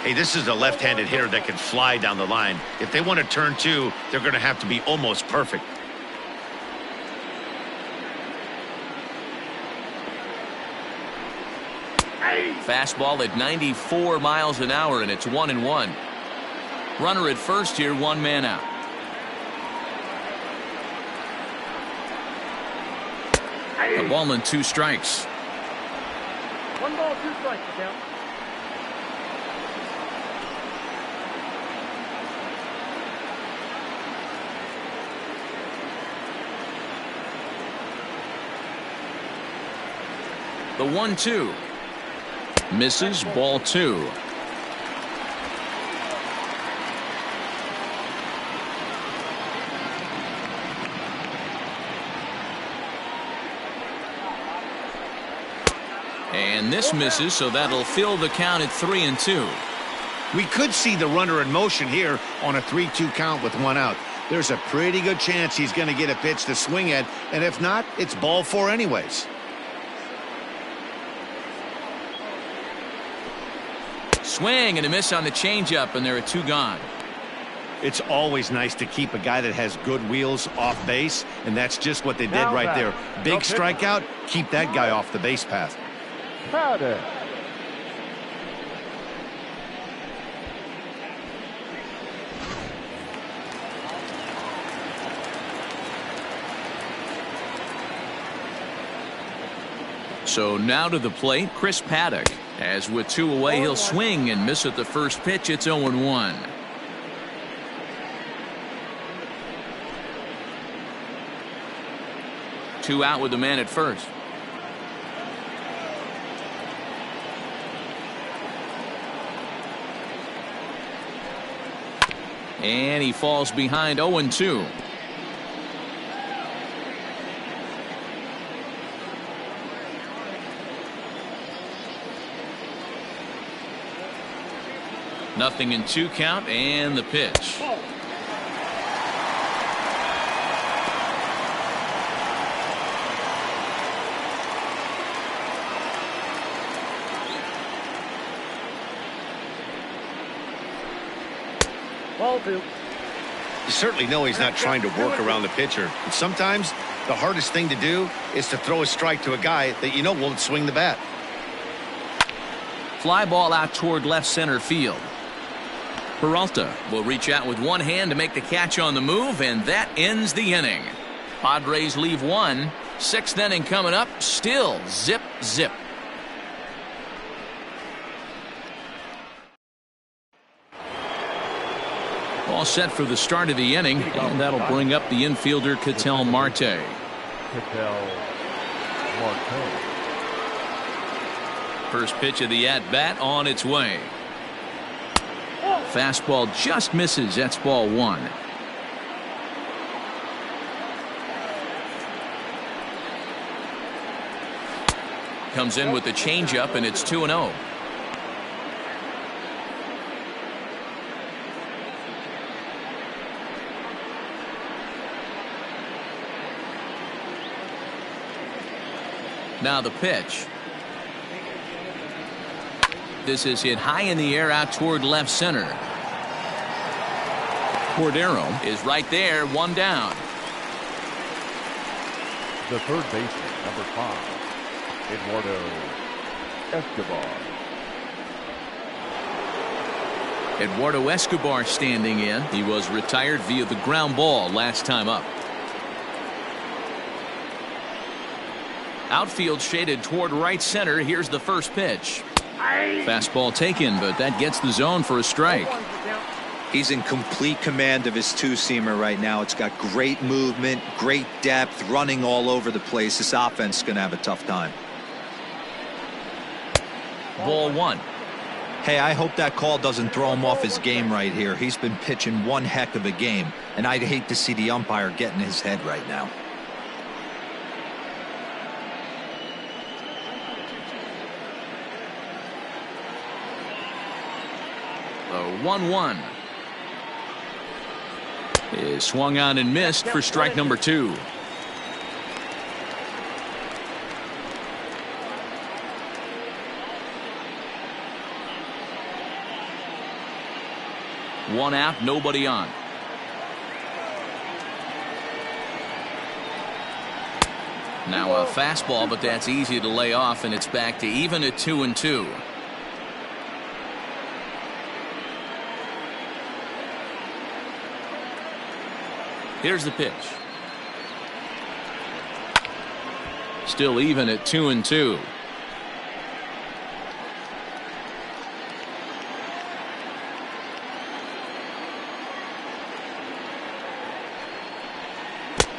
Hey, this is a left-handed hitter that can fly down the line. If they want to turn 2, they're going to have to be almost perfect. Fastball at 94 miles an hour, and it's 1-1. Runner at first here, 1 man out. A ball and 2 strikes. 1 ball, 2 strikes, count. The 1-2. Misses, ball 2. And this misses, so that'll fill the count at 3-2. We could see the runner in motion here on a 3-2 count with 1 out. There's a pretty good chance he's going to get a pitch to swing at, and if not, it's ball 4 anyways. Swing and a miss on the changeup, and there are 2 gone. It's always nice to keep a guy that has good wheels off base, and that's just what they did right there. Big strikeout, keep that guy off the base path. Padres. So now to the plate, Chris Paddock. As with 2 away, he'll swing and miss at the first pitch. It's 0-1. Two out with the man at first. And he falls behind 0-2. Nothing in 2 count, and the pitch. Ball 2. You certainly know he's not trying to work around the pitcher. But sometimes the hardest thing to do is to throw a strike to a guy that you know won't swing the bat. Fly ball out toward left center field. Peralta will reach out with one hand to make the catch on the move, and that ends the inning. Padres leave one. Sixth inning coming up. Still zip, zip. All set for the start of the inning, and that'll bring up the infielder Ketel Marte. First pitch of the at-bat on its way. Fastball just misses. That's ball one. Comes in with the changeup, and it's 2-0. Now the pitch. This is hit high in the air out toward left center. Cordero is right there, one down. The third baseman, number 5, Eduardo Escobar. Eduardo Escobar standing in. He was retired via the ground ball last time up. Outfield shaded toward right center. Here's the first pitch. Fastball taken, but that gets the zone for a strike. He's in complete command of his two-seamer right now. It's got great movement, great depth, running all over the place. This offense is going to have a tough time. Ball one. Hey, I hope that call doesn't throw him off his game right here. He's been pitching one heck of a game, and I'd hate to see the umpire get in his head right now. The 1-1 is swung on and missed for strike number 2. One out, nobody on. Now a fastball, but that's easy to lay off, and it's back to even at 2-2. Here's the pitch. Still even at 2-2.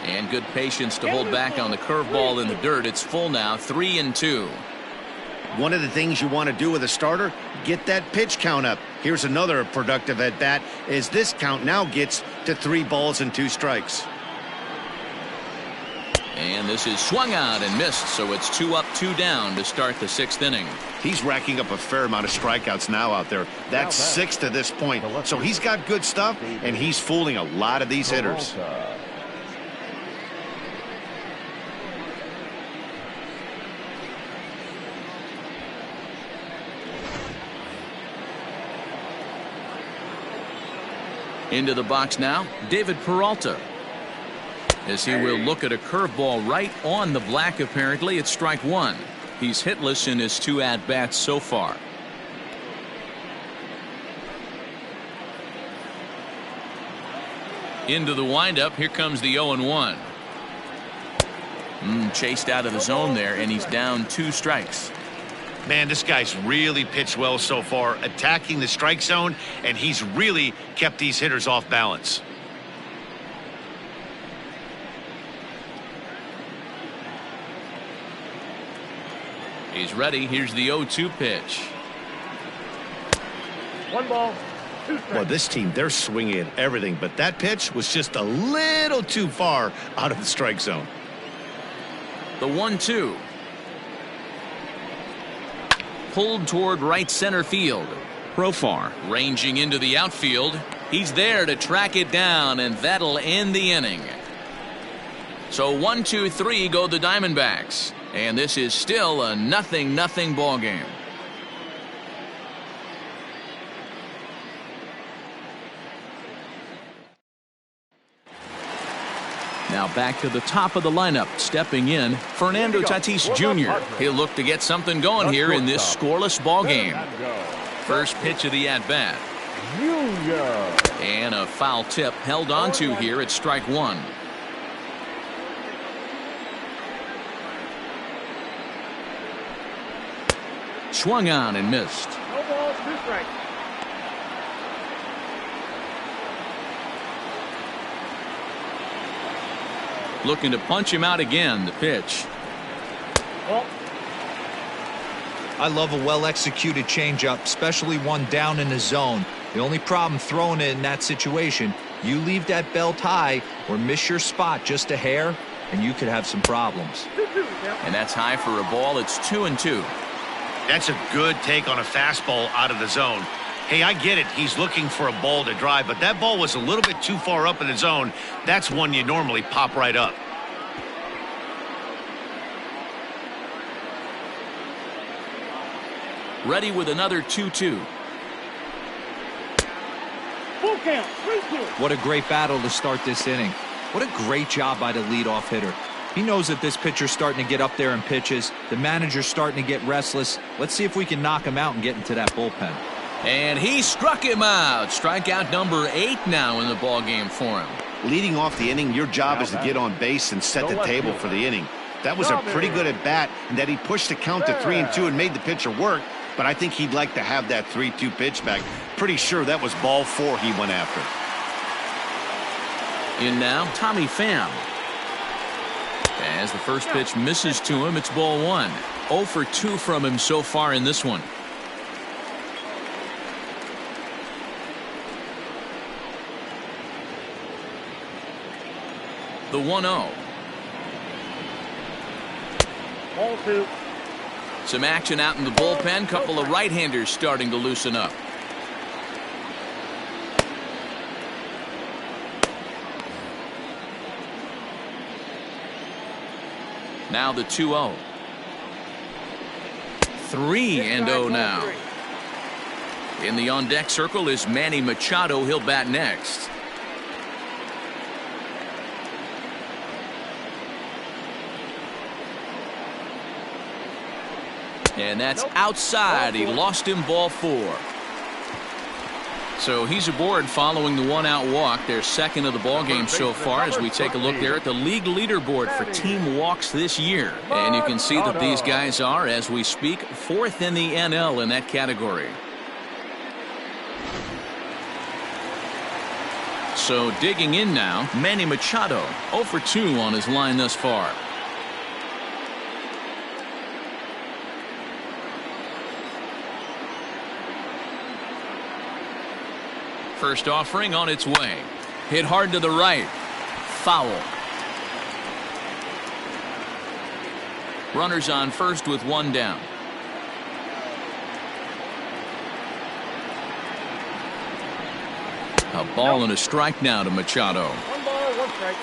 And good patience to hold back on the curveball in the dirt. It's full now, 3-2. One of the things you want to do with a starter, get that pitch count up. Here's another productive at bat as this count now gets to 3 balls and 2 strikes. And this is swung out and missed, so it's 2 up, 2 down to start the 6th inning. He's racking up a fair amount of strikeouts now out there. That's 6 to this point. So he's got good stuff, and he's fooling a lot of these hitters. Into the box now, David Peralta. As he will look at a curveball right on the black, apparently. It's strike 1. He's hitless in his 2 at-bats so far. Into the windup. Here comes the 0-1. Chased out of the zone there, and he's down 2 strikes. Man, this guy's really pitched well so far, attacking the strike zone, and he's really kept these hitters off balance. He's ready. Here's the 0-2 pitch. 1 ball, 2 strikes. Well, this team, they're swinging at everything, but that pitch was just a little too far out of the strike zone. The 1-2. Pulled toward right center field. Profar ranging into the outfield. He's there to track it down, and that'll end the inning. So 1-2-3 go the Diamondbacks, and this is still a 0-0 ball game. Now back to the top of the lineup, stepping in, Fernando Tatis Jr. He'll look to get something going here in this scoreless ball game. First pitch of the at-bat. Jr. And a foul tip held onto here at strike one. Swung on and missed. No balls, 2 strikes. Looking to punch him out again. The pitch. Ball. I love a well-executed changeup, especially one down in the zone. The only problem throwing it in that situation, you leave that belt high or miss your spot just a hair, and you could have some problems. 2-2. And that's high for a ball. It's 2-2. That's a good take on a fastball out of the zone. Hey, I get it. He's looking for a ball to drive, but that ball was a little bit too far up in the zone. That's one you normally pop right up. Ready with another 2-2. Full count, 3-2. What a great battle to start this inning. What a great job by the leadoff hitter. He knows that this pitcher's starting to get up there in pitches. The manager's starting to get restless. Let's see if we can knock him out and get into that bullpen. And he struck him out. Strikeout number 8 now in the ball game for him. Leading off the inning, your job is to get on base and set the table for the inning. That was a pretty good at bat, and that he pushed the count to 3-2 and made the pitcher work. But I think he'd like to have that 3-2 pitch back. Pretty sure that was ball 4 he went after. In now, Tommy Pham. As the first pitch misses to him, it's ball 1. 0 for 2 from him so far in this one. The 1-0. Ball 2. Some action out in the bullpen. Couple of right-handers starting to loosen up. Now the 2-0. 3-0 now. In the on-deck circle is Manny Machado. He'll bat next. And that's outside. He lost him, ball 4. So he's aboard following the 1-out walk. Their second of the ball game so far as we take a look there at the league leaderboard for team walks this year. And you can see that these guys are, as we speak, 4th in the NL in that category. So digging in now, Manny Machado, 0 for 2 on his line thus far. First offering on its way. Hit hard to the right. Foul. Runners on first with 1 down. A ball and a strike now to Machado. 1 ball, 1 strike.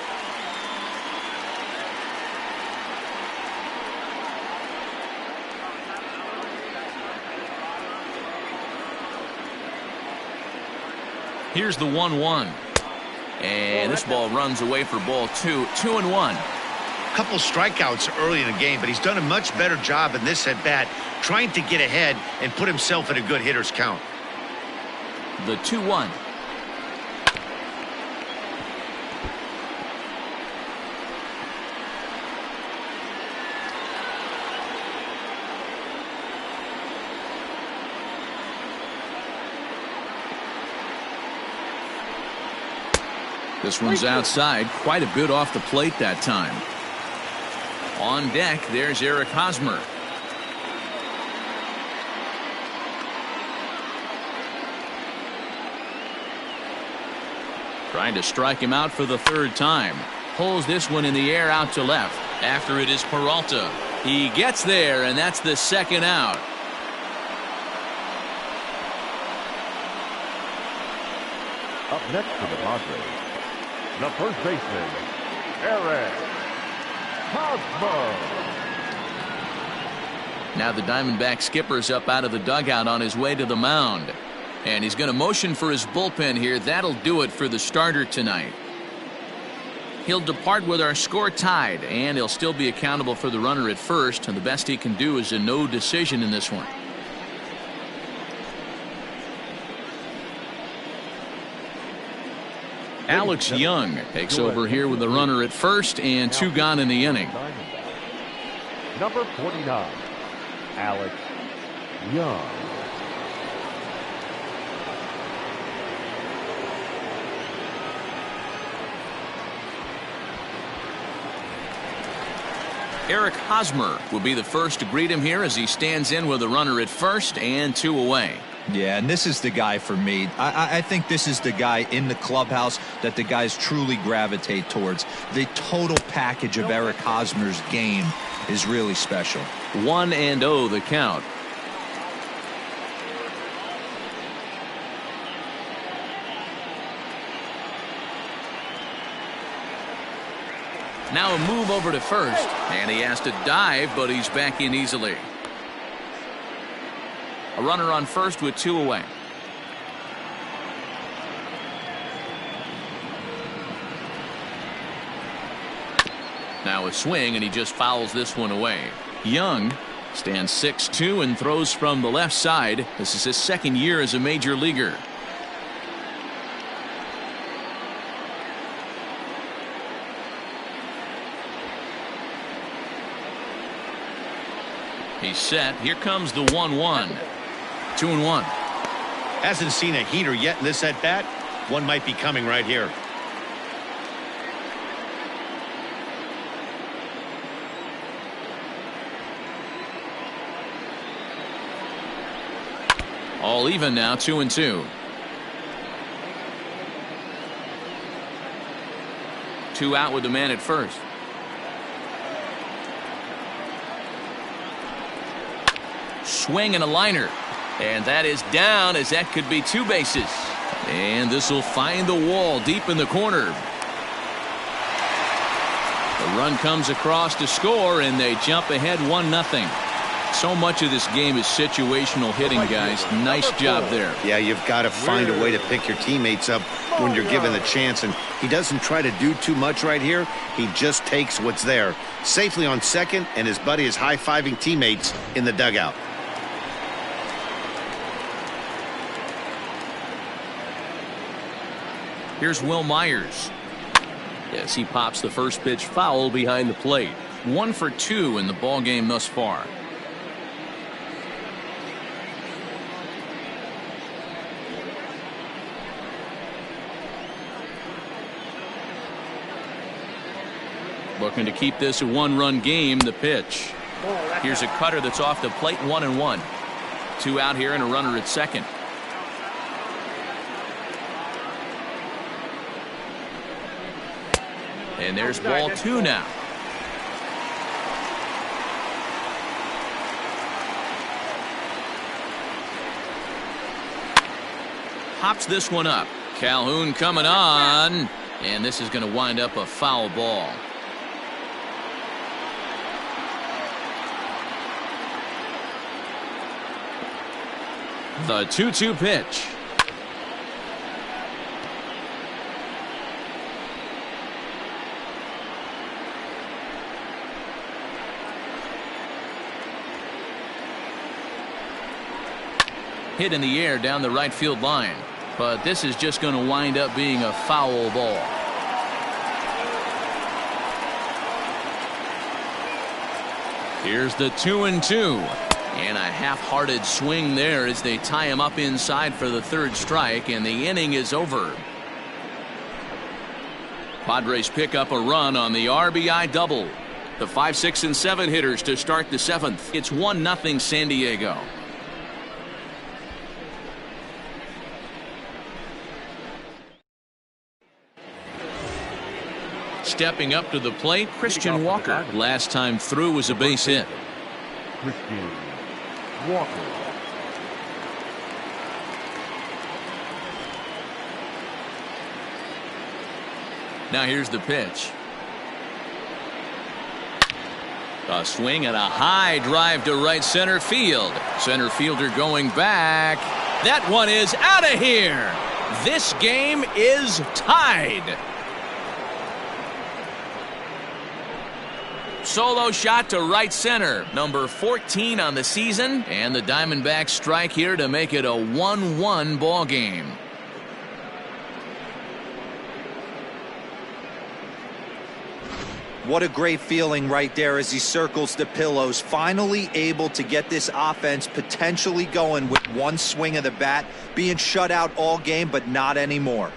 Here's the 1-1. And this ball runs away for ball 2. 2-1. Couple strikeouts early in the game, but he's done a much better job in this at bat trying to get ahead and put himself in a good hitter's count. The 2-1. This one's outside, quite a bit off the plate that time. On deck, there's Eric Hosmer. Trying to strike him out for the 3rd time. Pulls this one in the air out to left. After it is Peralta. He gets there, and that's the 2nd out. Up next to the Padres, the first baseman, Eric Hosmer. Now the Diamondback skipper's up out of the dugout on his way to the mound. And he's going to motion for his bullpen here. That'll do it for the starter tonight. He'll depart with our score tied, and he'll still be accountable for the runner at first. And the best he can do is a no decision in this one. Alex Young takes over here with the runner at first and 2 gone in the inning. Number 49, Alex Young. Eric Hosmer will be the first to greet him here as he stands in with a runner at first and 2 away. Yeah, and this is the guy for me. I think this is the guy in the clubhouse that the guys truly gravitate towards. The total package of Eric Hosmer's game is really special. 1-0 the count. Now a move over to first, and he has to dive, but he's back in easily. A runner on first with 2 away. Now a swing, and he just fouls this one away. Young stands 6'2" and throws from the left side. This is his 2nd year as a major leaguer. He's set. Here comes the 1-1. 2-1. Hasn't seen a heater yet in this at bat. One might be coming right here. All even now, 2-2. 2 out with the man at first. Swing and a liner, and that is down, as that could be 2 bases, and this will find the wall deep in the corner. The run comes across to score, and they jump ahead 1-0. So much of this game is situational hitting, guys. Nice job there. Yeah, you've got to find a way to pick your teammates up when you're given the chance, and he doesn't try to do too much right here. He just takes what's there. Safely on second, and his buddy is high-fiving teammates in the dugout. Here's Will Myers. Yes, he pops the first pitch foul behind the plate. 1 for 2 in the ball game thus far. Looking to keep this a 1-run game. The pitch. Here's a cutter that's off the plate. 1-1. 2 out here and a runner at second. And there's ball 2 now. Hops this one up. Calhoun coming on, and this is going to wind up a foul ball. The 2-2 pitch. Hit in the air down the right field line, but this is just going to wind up being a foul ball. Here's the 2-2, and a half-hearted swing there as they tie him up inside for the 3rd strike, and the inning is over. Padres pick up a run on the RBI double. The 5, 6, and 7 hitters to start the 7th. It's 1-0 San Diego. Stepping up to the plate, Christian Walker. Last time through was a base hit. Christian Walker. Now here's the pitch. A swing and a high drive to right center field. Center fielder going back. That one is out of here. This game is tied. Solo shot to right center, number 14 on the season, and the Diamondbacks strike here to make it a 1-1 ball game. What a great feeling right there as he circles the pillows, finally able to get this offense potentially going with one swing of the bat, being shut out all game, but not anymore.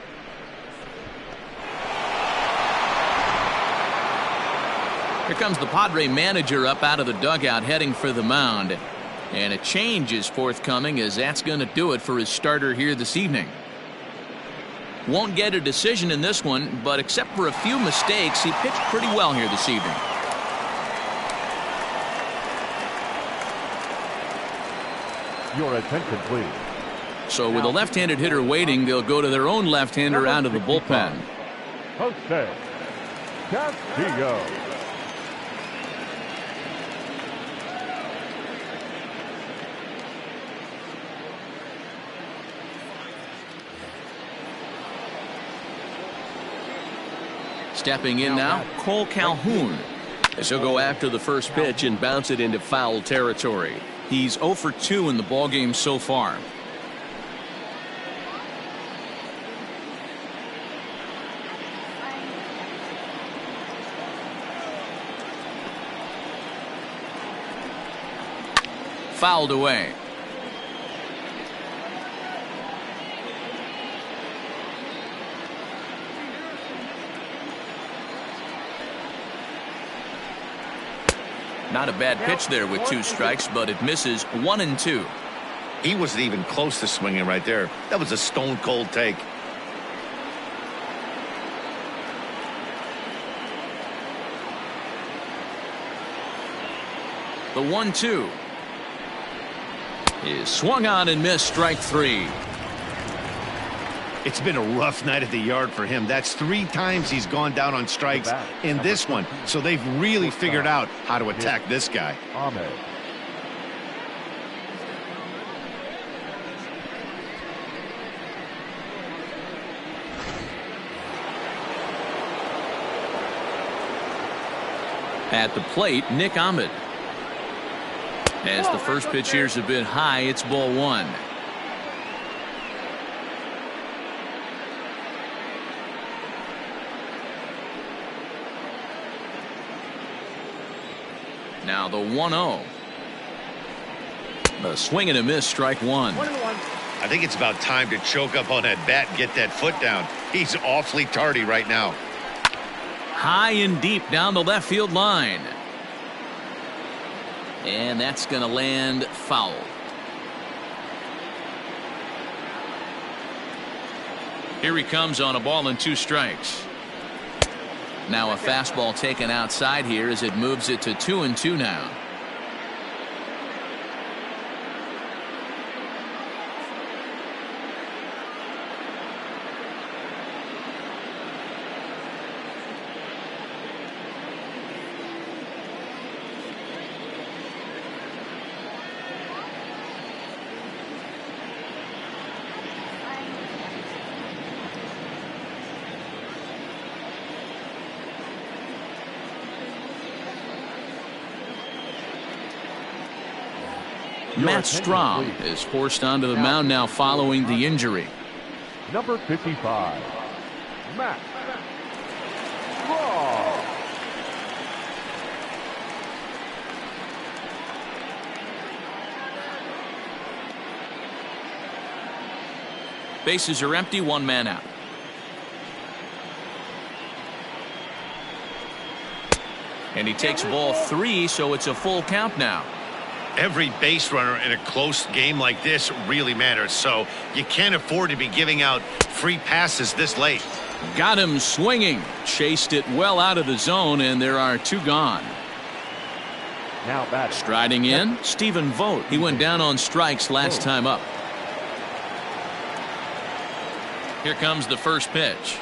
Here comes the Padre manager up out of the dugout heading for the mound. And a change is forthcoming, as that's going to do it for his starter here this evening. Won't get a decision in this one, but except for a few mistakes, he pitched pretty well here this evening. Your attention, please. So with a left-handed hitter waiting, they'll go to their own left-hander out of the bullpen. Jose Castillo. Stepping in now, Cole Calhoun. As he'll go after the first pitch and bounce it into foul territory. He's 0 for 2 in the ballgame so far. Fouled away. Not a bad pitch there with 2 strikes, but it misses 1 and 2. He wasn't even close to swinging right there. That was a stone cold take. The 1-2 is swung on and missed, strike 3. It's been a rough night at the yard for him. That's 3 times he's gone down on strikes in this one. So they've really figured out how to attack this guy. Ahmed. At the plate, Nick Ahmed. As the first pitch here's a bit high, it's ball 1. Now the 1-0. A swing and a miss, strike 1. I think it's about time to choke up on that bat and get that foot down. He's awfully tardy right now. High and deep down the left field line. And that's going to land foul. Here he comes on a ball and 2 strikes. Now a fastball taken outside here as it moves it to 2-2 now. Matt Strom is forced onto the mound now following the injury. Number 55, Matt Strom. Bases are empty, 1 man out. And he takes ball 3, so it's a full count now. Every base runner in a close game like this really matters, so you can't afford to be giving out free passes this late. Got him swinging, chased it well out of the zone, and there are 2 gone. Now batting. Striding in, Stephen Vogt. He went down on strikes last time up. Here comes the first pitch.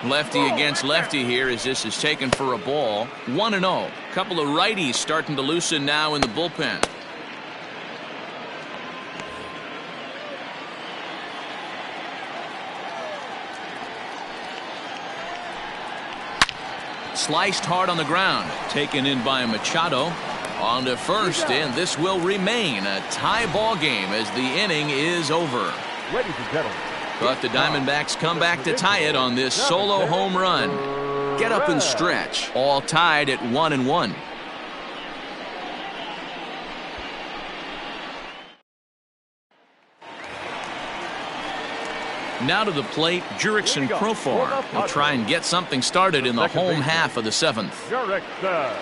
Lefty against lefty here as this is taken for a ball. 1-0. Couple of righties starting to loosen now in the bullpen. Sliced hard on the ground. Taken in by Machado. On to first, and this will remain a tie ball game as the inning is over. Ladies and gentlemen, But the Diamondbacks come back to tie it on this solo home run. Get up and stretch. All tied at 1-1. Now to the plate, Jurickson Profar will try and get something started in the home half of the 7th. Jurickson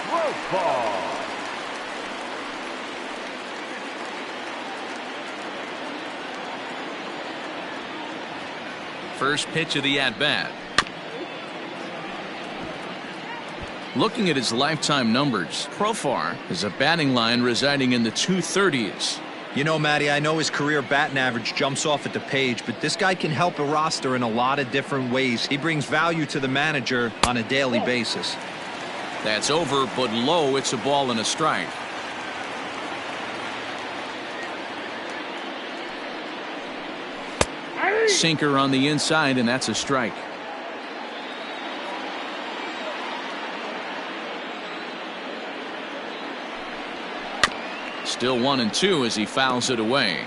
Profar. First pitch of the at-bat. Looking at his lifetime numbers, Profar has a batting line residing in the 230s. You know, Matty, I know his career batting average jumps off at the page, but this guy can help a roster in a lot of different ways. He brings value to the manager on a daily basis. That's over, but low. It's a ball and a strike. Sinker on the inside, and that's a strike. Still 1-2 as he fouls it away.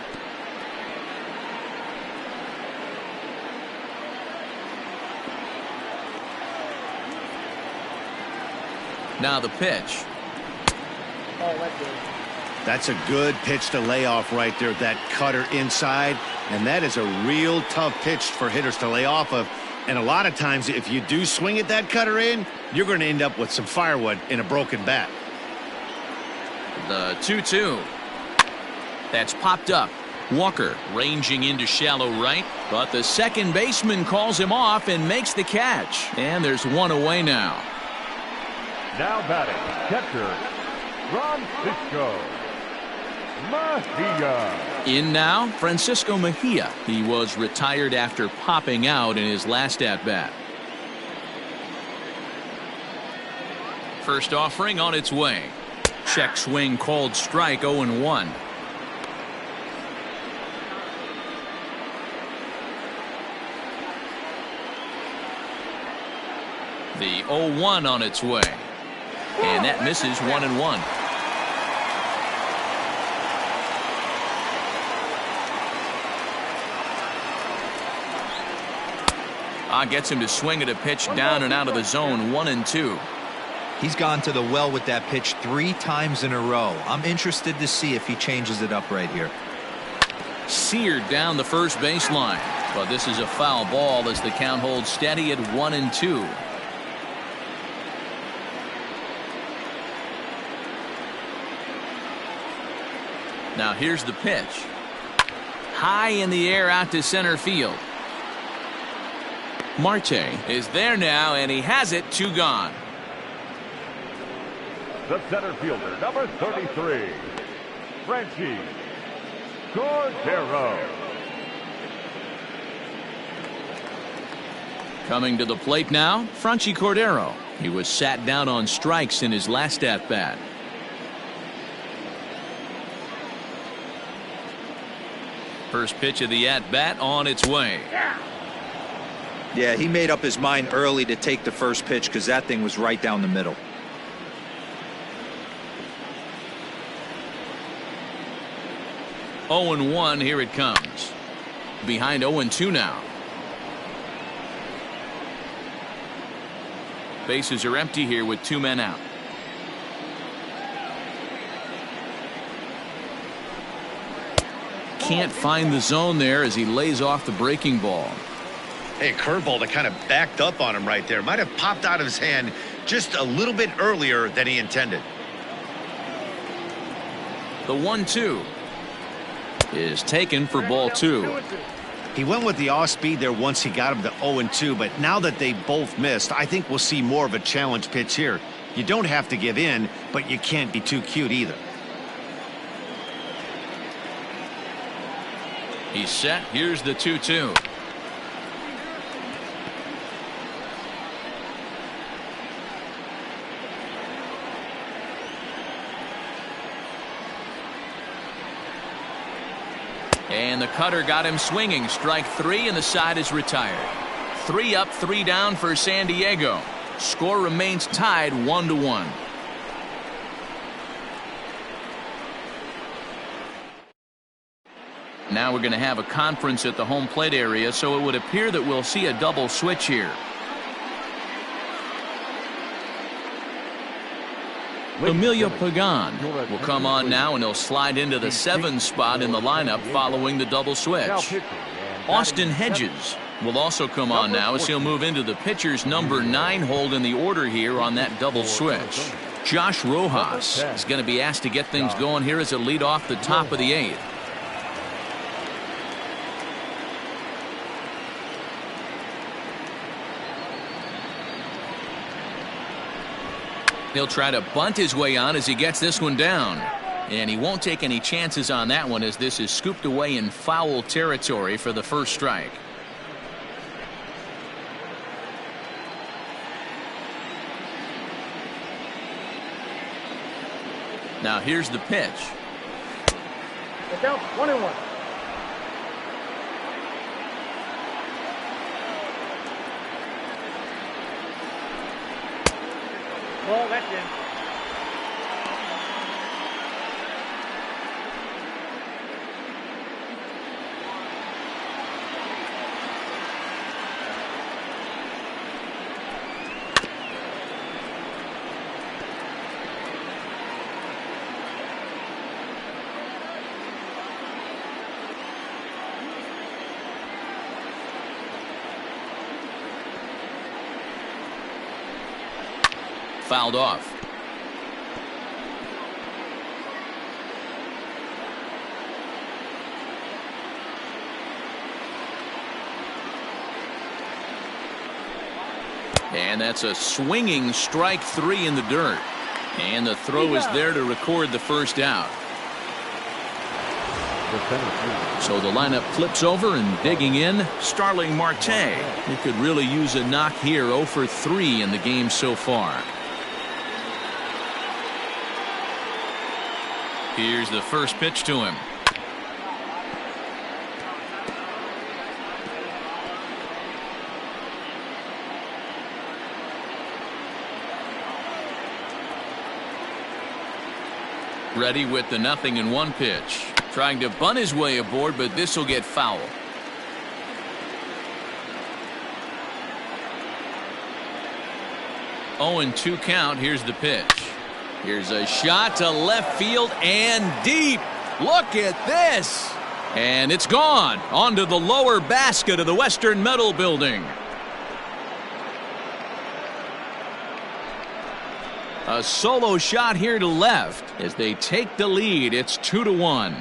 Now the pitch. That's a good pitch to lay off right there. That cutter inside. And that is a real tough pitch for hitters to lay off of. And a lot of times, if you do swing at that cutter in, you're going to end up with some firewood in a broken bat. The 2-2. That's popped up. Walker ranging into shallow right, but the second baseman calls him off and makes the catch. And there's one away now. Now batting, catcher Francisco Mejia. In now, Francisco Mejia. He was retired after popping out in his last at-bat. First offering on its way. Check swing called strike. 0-1. The 0-1 on its way. And that misses. 1-1. Gets him to swing at a pitch down and out of the zone. 1-2. He's gone to the well with that pitch 3 times in a row. I'm interested to see if he changes it up right here. Seared down the first baseline, but this is a foul ball as the count holds steady at 1-2. Now here's the pitch. High in the air out to center field. Marte is there now, and he has it. 2 gone. The center fielder, number 33, Franchi Cordero. Coming to the plate now, Franchi Cordero. He was sat down on strikes in his last at-bat. First pitch of the at-bat on its way. Yeah, he made up his mind early to take the first pitch because that thing was right down the middle. Oh, 0-1, here it comes. Behind 0-2 now. Bases are empty here with 2 men out. Can't find the zone there as he lays off the breaking ball. Hey, curveball that kind of backed up on him right there. Might have popped out of his hand just a little bit earlier than he intended. The 1-2 is taken for ball 2. He went with the off speed there once he got him to 0-2, but now that they both missed, I think we'll see more of a challenge pitch here. You don't have to give in, but you can't be too cute either. He's set. Here's the 2-2. And the cutter got him swinging. Strike 3, and the side is retired. 3 up, 3 down for San Diego. Score remains tied 1-1. Now we're going to have a conference at the home plate area, so it would appear that we'll see a double switch here. Emilio Pagan will come on now, and he'll slide into the 7 spot in the lineup following the double switch. Austin Hedges will also come on now as he'll move into the pitcher's number 9 hold in the order here on that double switch. Josh Rojas is going to be asked to get things going here as a lead off the top of the 8th. He'll try to bunt his way on as he gets this one down. And he won't take any chances on that one as this is scooped away in foul territory for the first strike. Now here's the pitch. Look out, 1-1. Ball, that's in. Fouled off. And that's a swinging strike 3 in the dirt. And the throw is there to record the first out. So the lineup flips over, and digging in, Starling Marte. He could really use a knock here. 0 for 3 in the game so far. Here's the first pitch to him. Ready with the 0-1 pitch. Trying to bunt his way aboard, but this will get foul. Oh, and 2 count. Here's the pitch. Here's a shot to left field and deep. Look at this. And it's gone onto the lower basket of the Western Metal Building. A solo shot here to left as they take the lead. It's 2-1.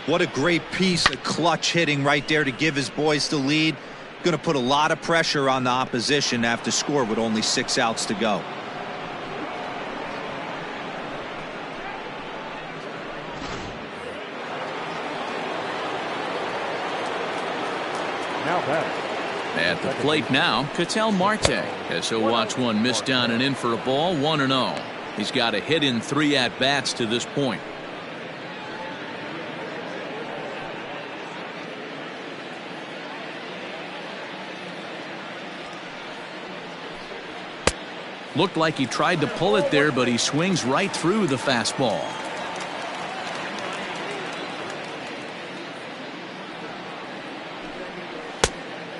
What a great piece of clutch hitting right there to give his boys the lead. Going to put a lot of pressure on the opposition after score with only 6 outs to go. Now back. At the plate now, Ketel Marte, as he'll watch one miss down and in for a ball. 1-0. He's got a hit in 3 at-bats to this point. Looked like he tried to pull it there, but he swings right through the fastball.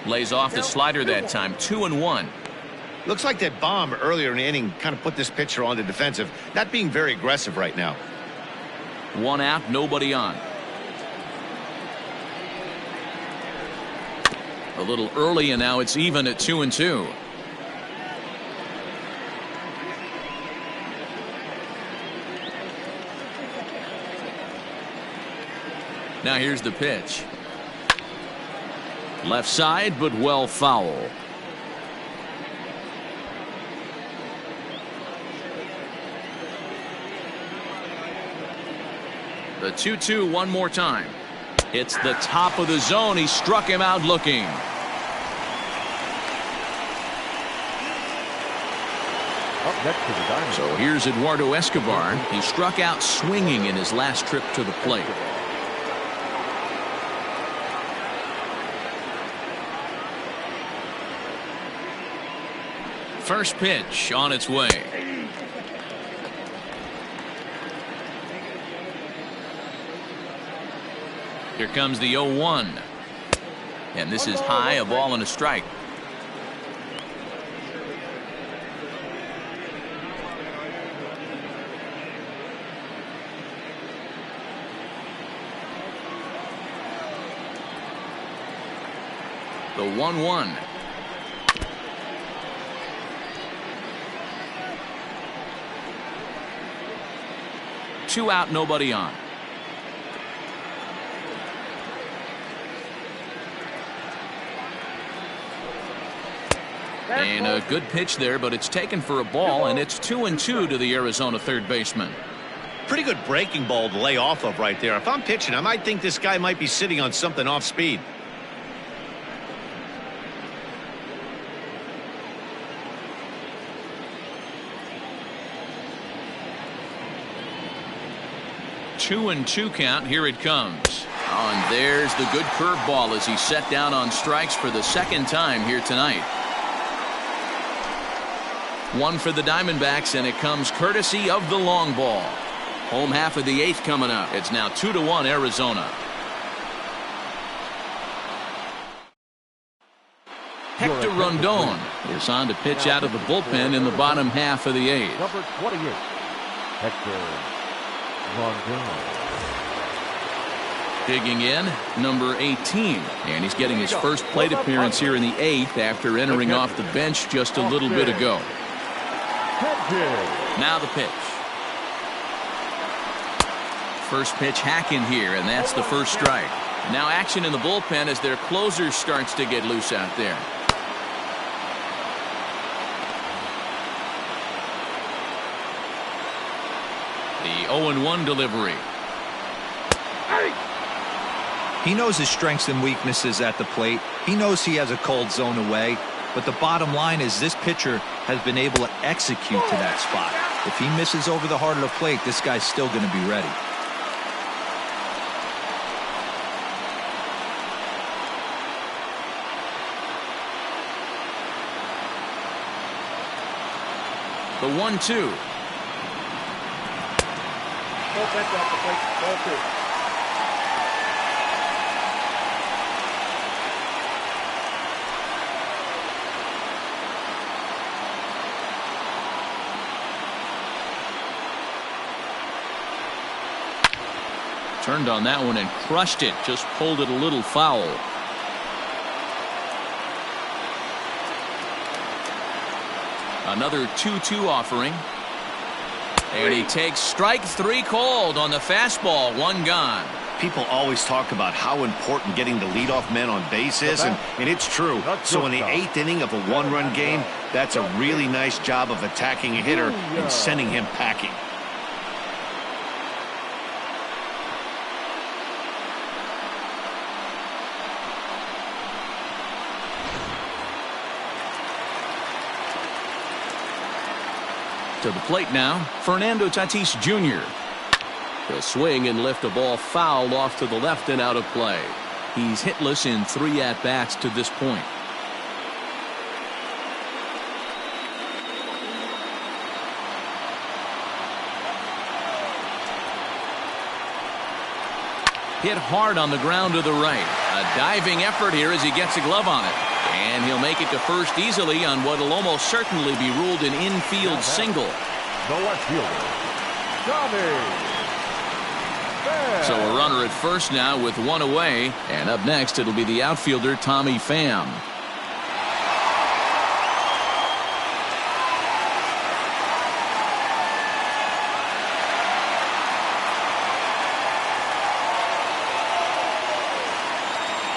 Lays off the slider that time. 2-1. Looks like that bomb earlier in the inning kind of put this pitcher on the defensive, not being very aggressive right now. 1 out, nobody on. A little early, and now it's even at 2-2. Now here's the pitch. Left side, but well foul. The 2-2 one more time. It's the top of the zone. He struck him out looking. Up next to the Diamondbacks. So here's Eduardo Escobar. He struck out swinging in his last trip to the plate. First pitch on its way. Here comes the 0-1. And this is high, a ball and a strike. The 1-1. Two out, nobody on. And a good pitch there, but it's taken for a ball, and it's 2-2 to the Arizona third baseman. Pretty good breaking ball to lay off of right there. If I'm pitching, I might think this guy might be sitting on something off speed. Two and two count. Here it comes. Oh, and there's the good curveball as he set down on strikes for the second time here tonight. One for the Diamondbacks, and it comes courtesy of the long ball. Home half of the eighth coming up. It's now 2-1 Arizona. Hector Rondon is on to pitch out of the bullpen in the bottom half of the eighth. Number 28, Hector Rondon. Digging in, number 18, and he's getting his first plate appearance here in the eighth after entering off the bench just a little bit ago. Now the pitch. First pitch hacking here, and that's the first strike. Now action in the bullpen as their closer starts to get loose out there. The 0-1 delivery. He knows his strengths and weaknesses at the plate. He knows he has a cold zone away. But the bottom line is this pitcher has been able to execute to that spot. If he misses over the heart of the plate, this guy's still going to be ready. The 1-2. Ball 2. Turned on that one and crushed it. Just pulled it a little foul. Another 2-2 offering. And he takes strike three called on the fastball. One gone. People always talk about how important getting the leadoff man on base is, and it's true. So in the eighth inning of a one-run game, that's a really nice job of attacking a hitter and sending him packing. To the plate now, Fernando Tatis Jr. He'll swing and lift a ball foul off to the left and out of play. He's hitless in 3 at-bats to this point. Hit hard on the ground to the right. A diving effort here as he gets a glove on it. And he'll make it to first easily on what will almost certainly be ruled an infield single. The left fielder, Pham. So a runner at first now with one away. And up next it'll be the outfielder Tommy Pham.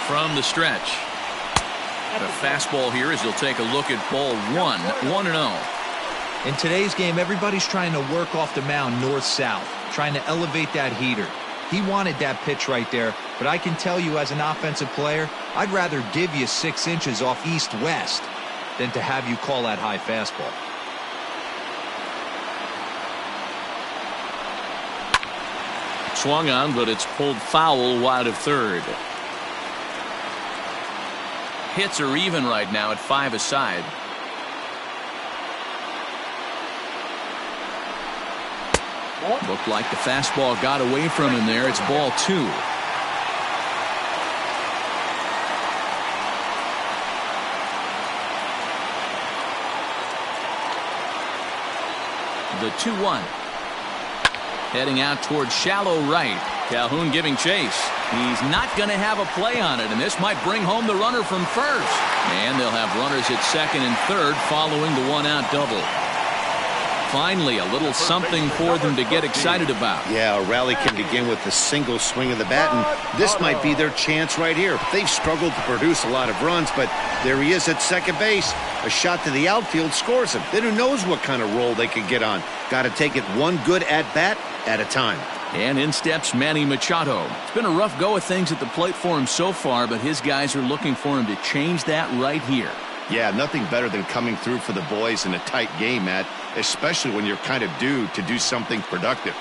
From the stretch. The fastball here as he'll take a look at ball 1-0. In today's game, everybody's trying to work off the mound north-south, trying to elevate that heater. He wanted that pitch right there, but I can tell you as an offensive player, I'd rather give you 6 inches off east-west than to have you call that high fastball. swung on, but it's pulled foul wide of third. Hits are even right now at 5 aside. Looked like the fastball got away from him there. It's ball 2. The 2-1. Heading out towards shallow right. Calhoun giving chase. He's not going to have a play on it, and this might bring home the runner from first. And they'll have runners at second and third following the one-out double. Finally, a little something for them to get excited about. Yeah, a rally can begin with a single swing of the bat, and this might be their chance right here. They've struggled to produce a lot of runs, but there he is at second base. A shot to the outfield scores him. Then who knows what kind of roll they could get on. Got to take it one good at-bat at a time. And in steps Manny Machado. It's been a rough go of things at the plate for him so far, but his guys are looking for him to change that right here. Yeah, nothing better than coming through for the boys in a tight game, Matt, especially when you're kind of due to do something productive.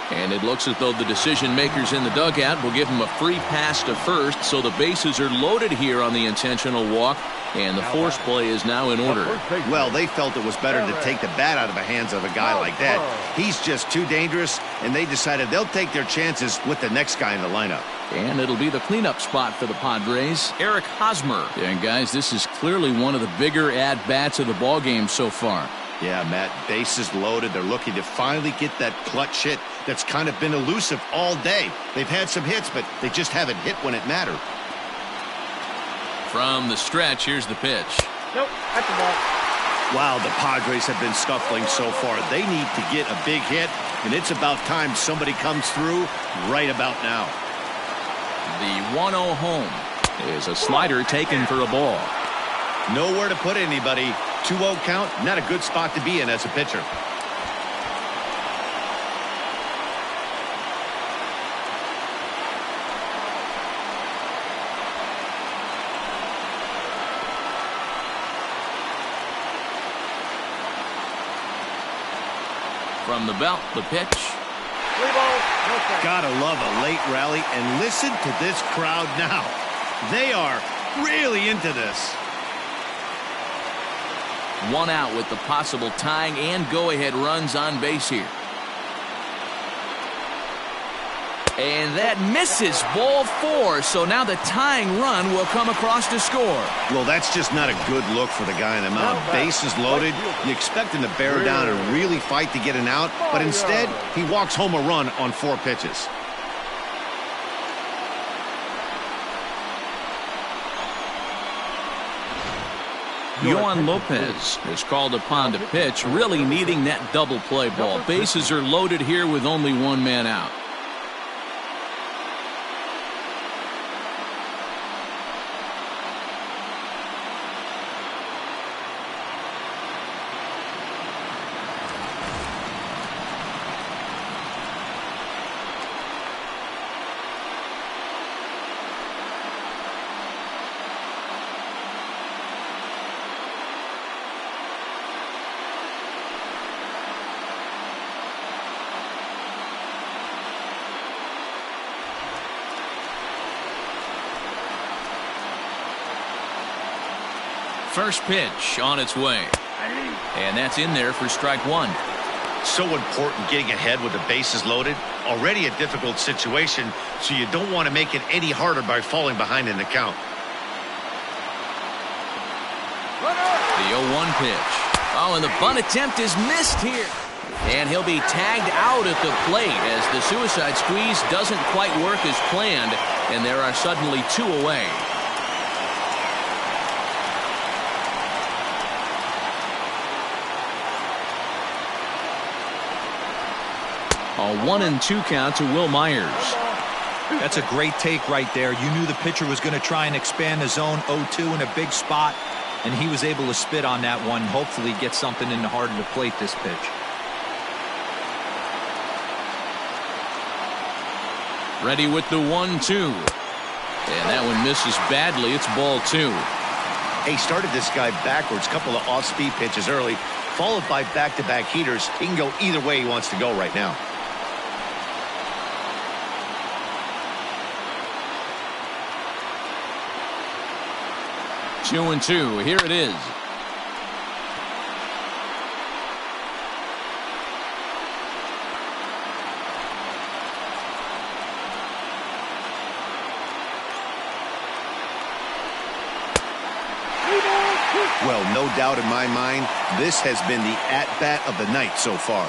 And it looks as though the decision makers in the dugout will give him a free pass to first, so the bases are loaded here on the intentional walk, and the force play is now in order. Well, they felt it was better to take the bat out of the hands of a guy like that. He's just too dangerous, and they decided they'll take their chances with the next guy in the lineup. And it'll be the cleanup spot for the Padres, Eric Hosmer. And guys, this is clearly one of the bigger at-bats of the ballgame so far. Yeah, Matt, bases loaded. They're looking to finally get that clutch hit that's kind of been elusive all day. They've had some hits, but they just haven't hit when it mattered. From the stretch, here's the pitch. Nope, that's the ball. Wow, the Padres have been scuffling so far. They need to get a big hit, and it's about time somebody comes through right about now. The 1-0 home is a slider taken for a ball. Nowhere to put anybody. 2-0 count, not a good spot to be in as a pitcher. From the belt, the pitch. 3 balls, no strikes. Gotta love a late rally, and listen to this crowd now. They are really into this. 1 out with the possible tying and go-ahead runs on base here. And that misses, ball 4. So now the tying run will come across to score. Well, that's just not a good look for the guy in the mound. Bases loaded. You expect him to bear down and really fight to get an out, but instead, he walks home a run on 4 pitches. Yohan Lopez is called upon to pitch, really needing that double play ball. Bases are loaded here with only 1 man out. First pitch on its way. And that's in there for strike 1. So important getting ahead with the bases loaded. Already a difficult situation, so you don't want to make it any harder by falling behind in the count. The 0-1 pitch. Oh, and the bunt attempt is missed here. And he'll be tagged out at the plate as the suicide squeeze doesn't quite work as planned, and there are suddenly 2 away. A 1-2 count to Will Myers. That's a great take right there. You knew the pitcher was going to try and expand the zone 0-2 in a big spot, and he was able to spit on that one. Hopefully get something in the heart of the plate this pitch. Ready with the 1-2. And that one misses badly. It's ball 2. He started this guy backwards, couple of off-speed pitches early, followed by back-to-back heaters. He can go either way he wants to go right now. Two and two. Here it is. Well, no doubt in my mind, this has been the at-bat of the night so far.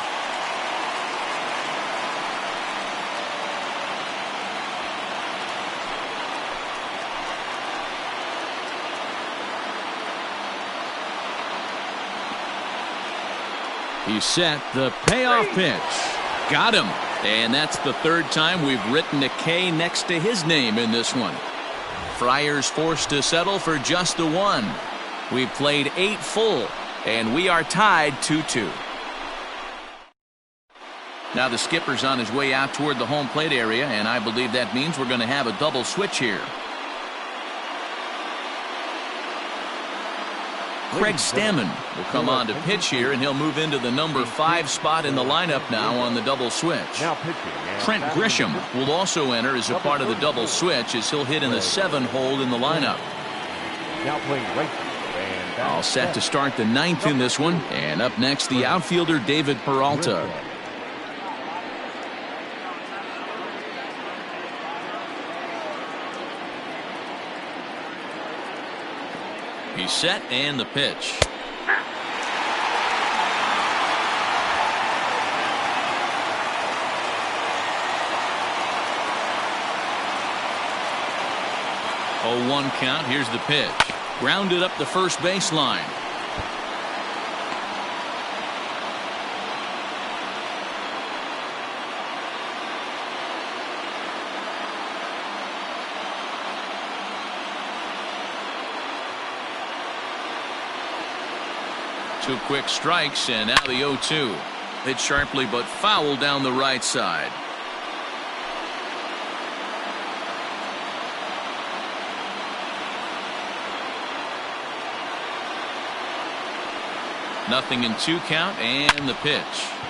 He's set. The payoff pitch. Got him. And that's the third time we've written a K next to his name in this one. Friars forced to settle for just the one. We've played 8 full, and we are tied 2-2. Now the skipper's on his way out toward the home plate area, and I believe that means we're going to have a double switch here. Craig Stammen will come on to pitch here, and he'll move into the number 5 spot in the lineup now on the double switch. Trent Grisham will also enter as a part of the double switch as he'll hit in the 7 hole in the lineup. Now playing right. All set to start the 9th in this one, and up next the outfielder David Peralta. He's set, and the pitch. Oh, 1 count. Here's the pitch. Grounded up the first baseline. Two quick strikes, and now the 0-2. Hit sharply but foul down the right side. Nothing in 2 count, and the pitch.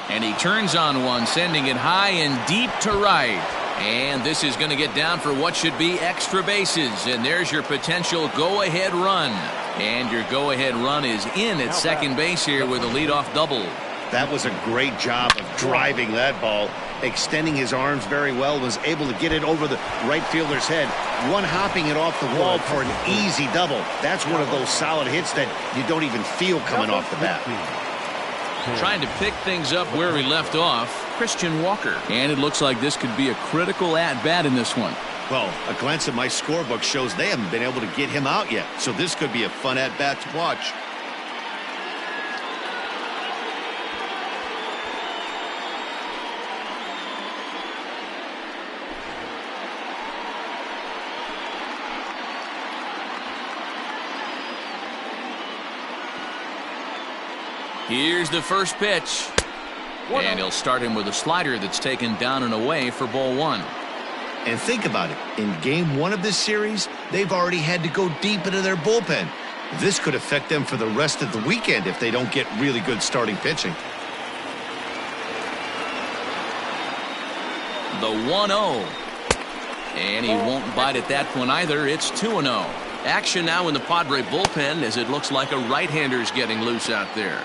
And he turns on one, sending it high and deep to right. And this is going to get down for what should be extra bases. And there's your potential go-ahead run. And your go-ahead run is in at second base here with a leadoff double. That was a great job of driving that ball, extending his arms very well, was able to get it over the right fielder's head, one-hopping it off the wall for an easy double. That's one of those solid hits that you don't even feel coming off the bat. Trying to pick things up where he left off, Christian Walker. And it looks like this could be a critical at-bat in this one. Well, a glance at my scorebook shows they haven't been able to get him out yet, so this could be a fun at-bat to watch. Here's the first pitch. And he'll start him with a slider that's taken down and away for ball 1. And think about it. In game 1 of this series, they've already had to go deep into their bullpen. This could affect them for the rest of the weekend if they don't get really good starting pitching. The 1-0. And he won't bite at that one either. It's 2-0. Action now in the Padre bullpen as it looks like a right-hander's getting loose out there.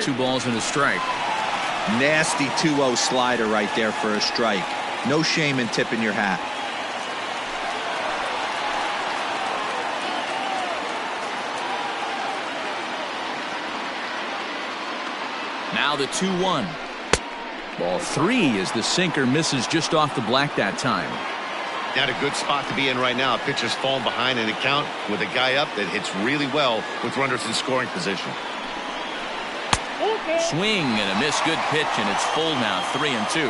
Two balls and a strike. Nasty 2-0 slider right there for a strike. No shame in tipping your hat. Now the 2-1. Ball 3 as the sinker misses just off the black that time. Not a good spot to be in right now. Pitcher's falling behind in the count with a guy up that hits really well with runners in scoring position. Swing and a miss. Good pitch, and it's full now. 3-2.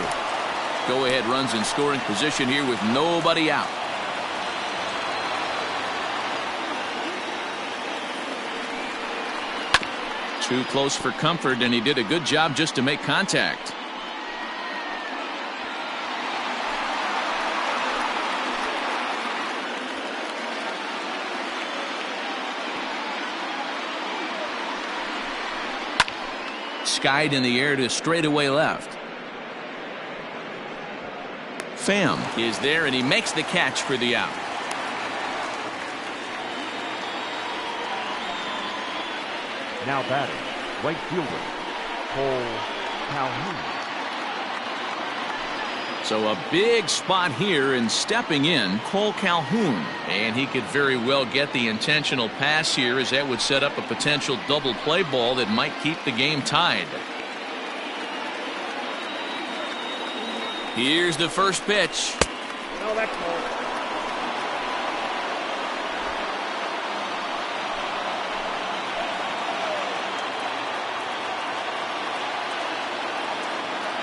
Go ahead runs in scoring position here with nobody out. Too close for comfort, and he did a good job just to make contact. Skied in the air to straightaway left. Pham is there, and he makes the catch for the out. Now batting, right fielder, Cole Calhoun. So a big spot here, and stepping in, Cole Calhoun. And he could very well get the intentional pass here, as that would set up a potential double play ball that might keep the game tied. Here's the first pitch. No, that's more.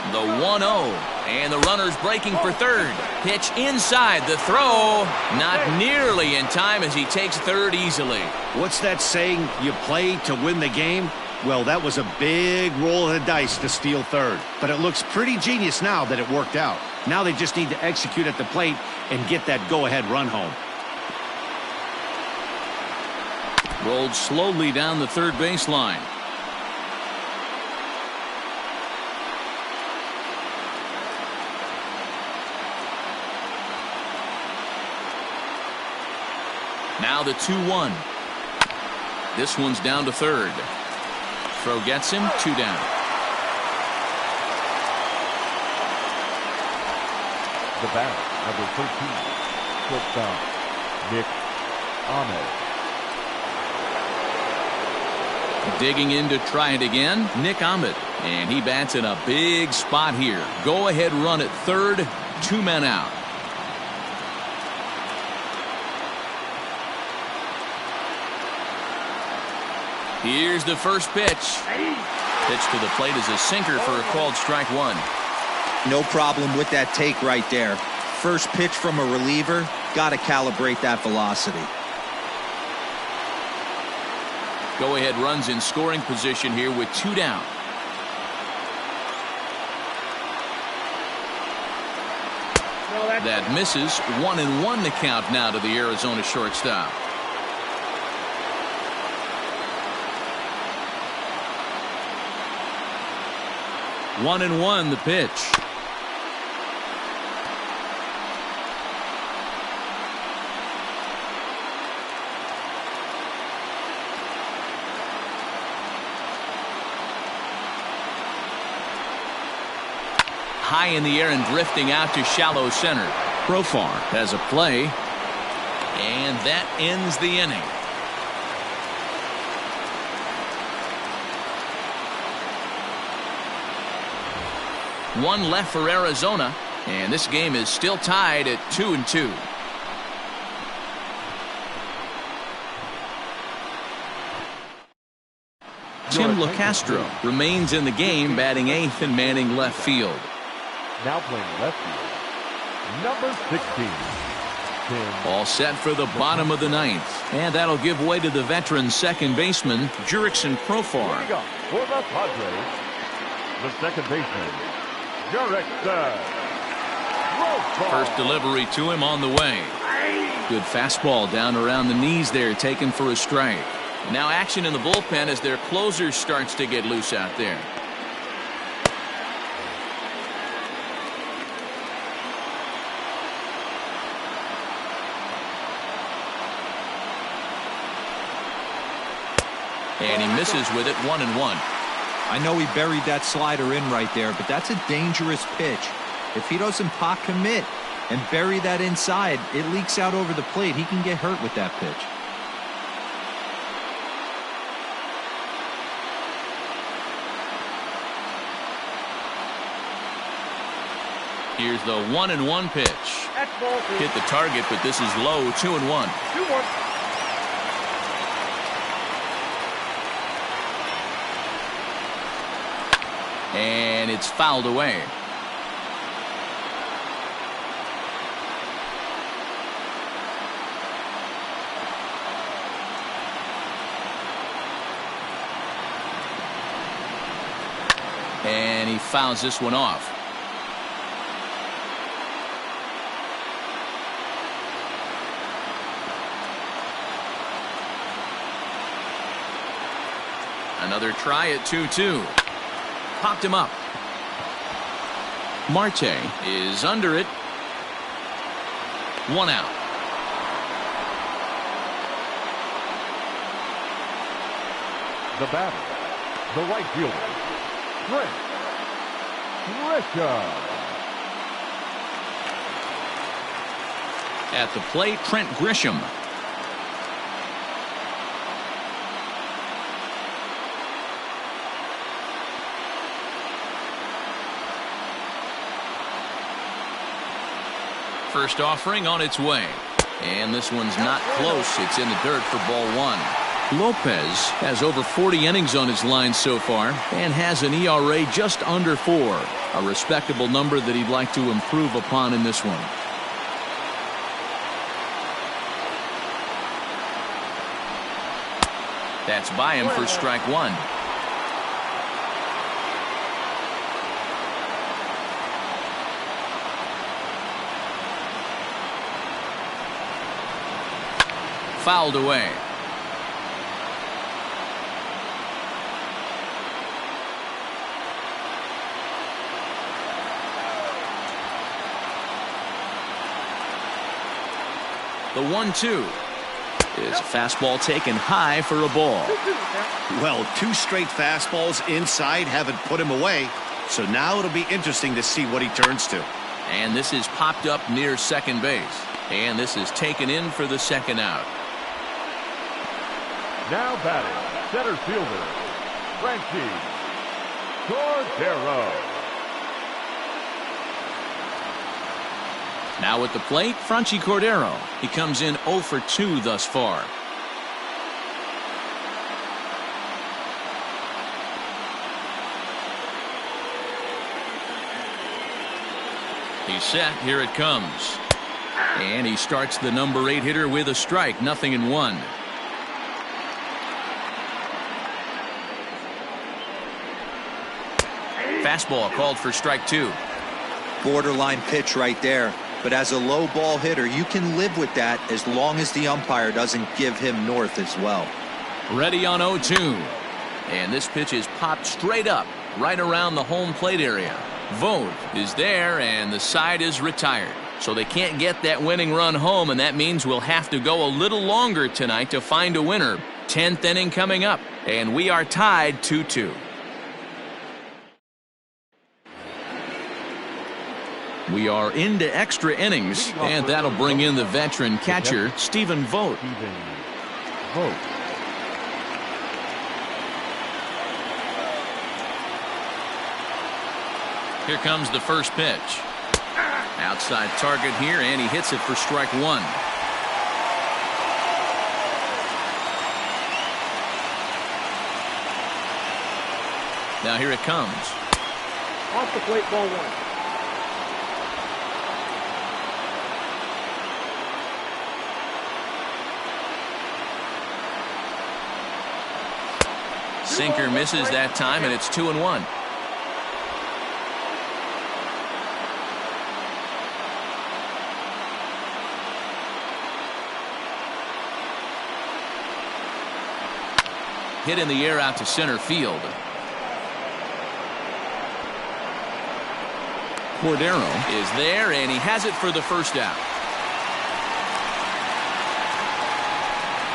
The 1-0, and the runner's breaking for third. Pitch inside, the throw not nearly in time, as he takes third easily. What's that saying? You play to win the game? Well, that was a big roll of the dice to steal third, but it looks pretty genius now that it worked out. Now they just need to execute at the plate and get that go-ahead run home. Rolled slowly down the third baseline. Now the 2-1. This one's down to third. Throw gets him, 2 down. The batter, number 13, shortstop, Ahmed. Digging in to try it again, Ahmed. And he bats in a big spot here. Go ahead run at third, 2 men out. Here's the first pitch. Pitch to the plate is a sinker for a called strike 1. No problem with that take right there. First pitch from a reliever, got to calibrate that velocity. Go ahead runs in scoring position here with 2 down. That misses. 1-1 the count now to the Arizona shortstop. One and one the pitch. High in the air and drifting out to shallow center. Profar has a play, and that ends the inning. One left for Arizona, and this game is still tied at 2-2. Tim LaCastro remains in the game, batting 8th and manning left field. Now playing left field, number 16. Tim. All set for the bottom of the 9th, and that'll give way to the veteran second baseman, Jurickson Profar. Moving up for the Padres, the second baseman, Jurickson Profar. First delivery to him on the way. Good fastball down around the knees there, taken for a strike. Now action in the bullpen as their closer starts to get loose out there. And he misses with it, 1-1. I know he buried that slider in right there, but that's a dangerous pitch. If he doesn't pot commit and bury that inside, it leaks out over the plate. He can get hurt with that pitch. Here's the 1-1 pitch. That's ball two. Hit the target, but this is low, 2-1. 2-1. And it's fouled away. And he fouls this one off. Another try at 2-2. Popped him up. Marte is under it. 1 out. The batter, the right fielder, Trent Grisham. At the plate, Trent Grisham. First offering on its way. And this one's not close. It's in the dirt for ball 1. Lopez has over 40 innings on his line so far and has an ERA just under 4. A respectable number that he'd like to improve upon in this one. That's by him for strike 1. Fouled away. The 1-2 is a fastball taken high for a ball. Well, 2 straight fastballs inside haven't put him away. So now it'll be interesting to see what he turns to. And this is popped up near second base. And this is taken in for the second out. Now batting, center fielder, Frankie Cordero. Now at the plate, Franchi Cordero. He comes in 0 for 2 thus far. He's set. Here it comes. And he starts the number 8 hitter with a strike. 0-1. Fastball called for strike 2. Borderline pitch right there. But as a low ball hitter, you can live with that as long as the umpire doesn't give him north as well. Ready on 0-2. And this pitch is popped straight up right around the home plate area. Vogt is there and the side is retired. So they can't get that winning run home, and that means we'll have to go a little longer tonight to find a winner. 10th inning coming up, and we are tied 2-2. We are into extra innings, and that'll bring in the veteran catcher, Stephen Vogt. Here comes the first pitch. Outside target here, and he hits it for strike 1. Now here it comes. Off the plate, ball 1. Sinker misses that time, and it's 2-1. Hit in the air out to center field. Cordero is there, and he has it for the first out.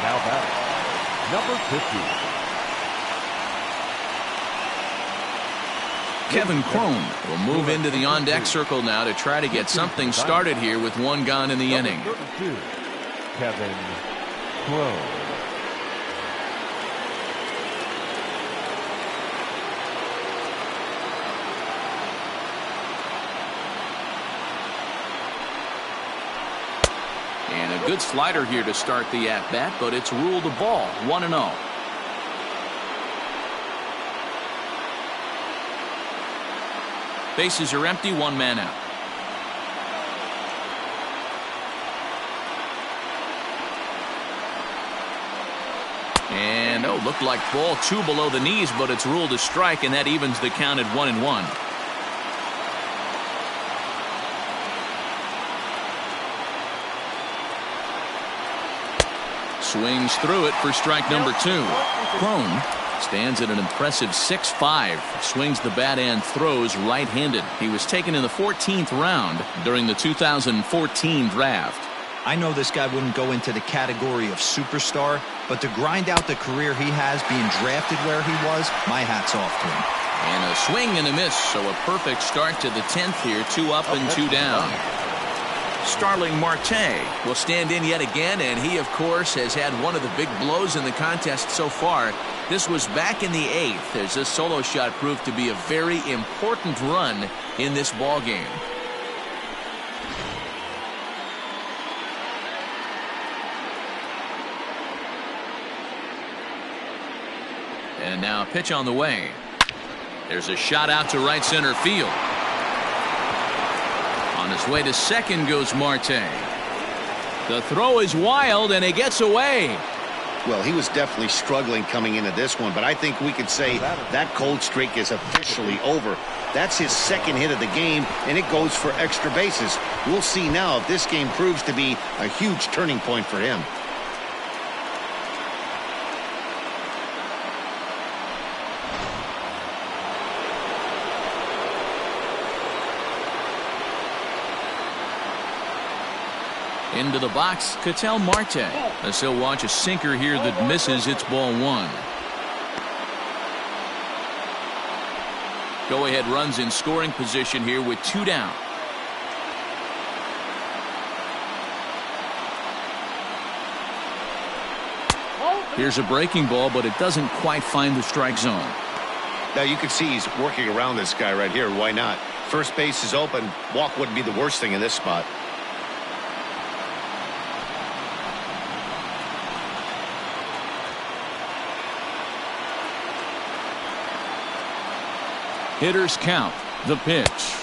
Now batting, number 50. Kevin Cron will move into the on-deck circle now to try to get something started here with 1 gone in the inning. 32, Kevin Cron. And a good slider here to start the at-bat, but it's ruled a ball. 1-0. Bases are empty, 1 man out. And know, looked like ball 2 below the knees, but it's ruled a strike, and that evens the count at 1-1. Swings through it for strike number 2. Crone stands at an impressive 6'5". Swings the bat and throws right-handed. He was taken in the 14th round during the 2014 draft. I know this guy wouldn't go into the category of superstar, but to grind out the career he has being drafted where he was, my hat's off to him. And a swing and a miss, so a perfect start to the 10th here. 2 up and 2 down. Starling Marte will stand in yet again, and he, of course, has had one of the big blows in the contest so far. This was back in the 8th, as this solo shot proved to be a very important run in this ball game. And now a pitch on the way. There's a shot out to right center field. On his way to second goes Marte. The throw is wild, and it gets away. Well, he was definitely struggling coming into this one, but I think we could say that cold streak is officially over. That's his second hit of the game, and it goes for extra bases. We'll see now if this game proves to be a huge turning point for him. Into the box, Marte. As he'll watch a sinker here that misses. It's ball 1. Go-ahead runs in scoring position here with 2 down. Here's a breaking ball, but it doesn't quite find the strike zone. Now you can see he's working around this guy right here. Why not? First base is open. Walk wouldn't be the worst thing in this spot. Hitters count. The pitch.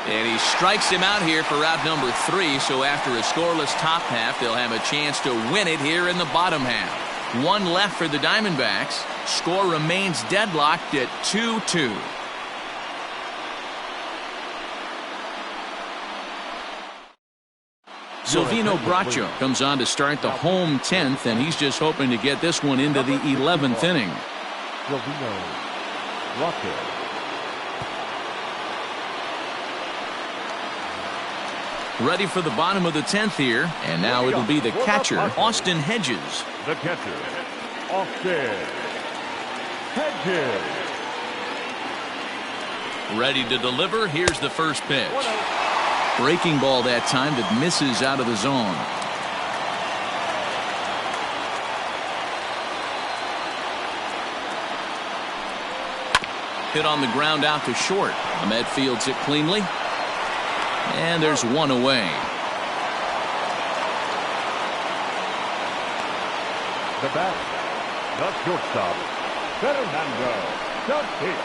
And he strikes him out here for out number 3. So after a scoreless top half, they'll have a chance to win it here in the bottom half. 1 left for the Diamondbacks. Score remains deadlocked at 2-2. Silvino Bracho comes on to start the home 10th, and he's just hoping to get this one into the 11th inning. Silvino Bracho. Ready for the bottom of the 10th here, and now it'll be the catcher, Austin Hedges. The catcher, Austin Hedges. Ready to deliver. Here's the first pitch. Breaking ball that time that misses out of the zone. Hit on the ground out to short. Ahmed fields it cleanly. And there's 1 away. The bat, the shortstop, Fernando Tatis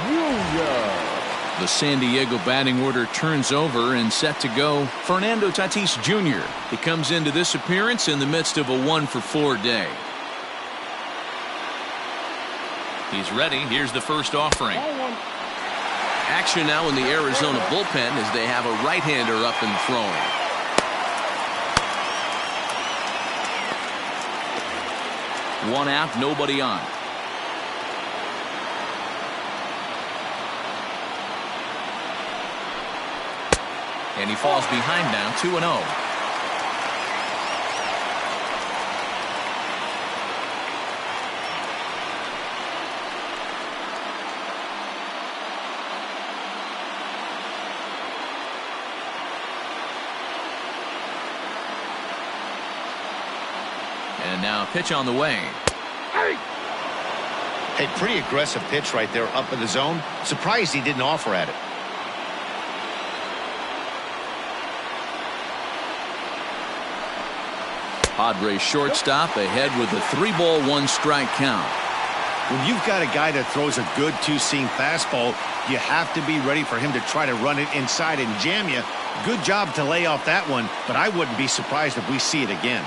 Jr. The San Diego batting order turns over, and set to go Fernando Tatis Jr. He comes into this appearance in the midst of a 1-for-4 day. He's ready. Here's the first offering. Action now in the Arizona bullpen as they have a right-hander up and throwing. One out, nobody on. And he falls behind now, 2-0. And now a pitch on the way. Hey, pretty aggressive pitch right there up in the zone. Surprised he didn't offer at it. Padres shortstop ahead with a 3-ball, 1-strike count. When you've got a guy that throws a good two-seam fastball, you have to be ready for him to try to run it inside and jam you. Good job to lay off that one, but I wouldn't be surprised if we see it again.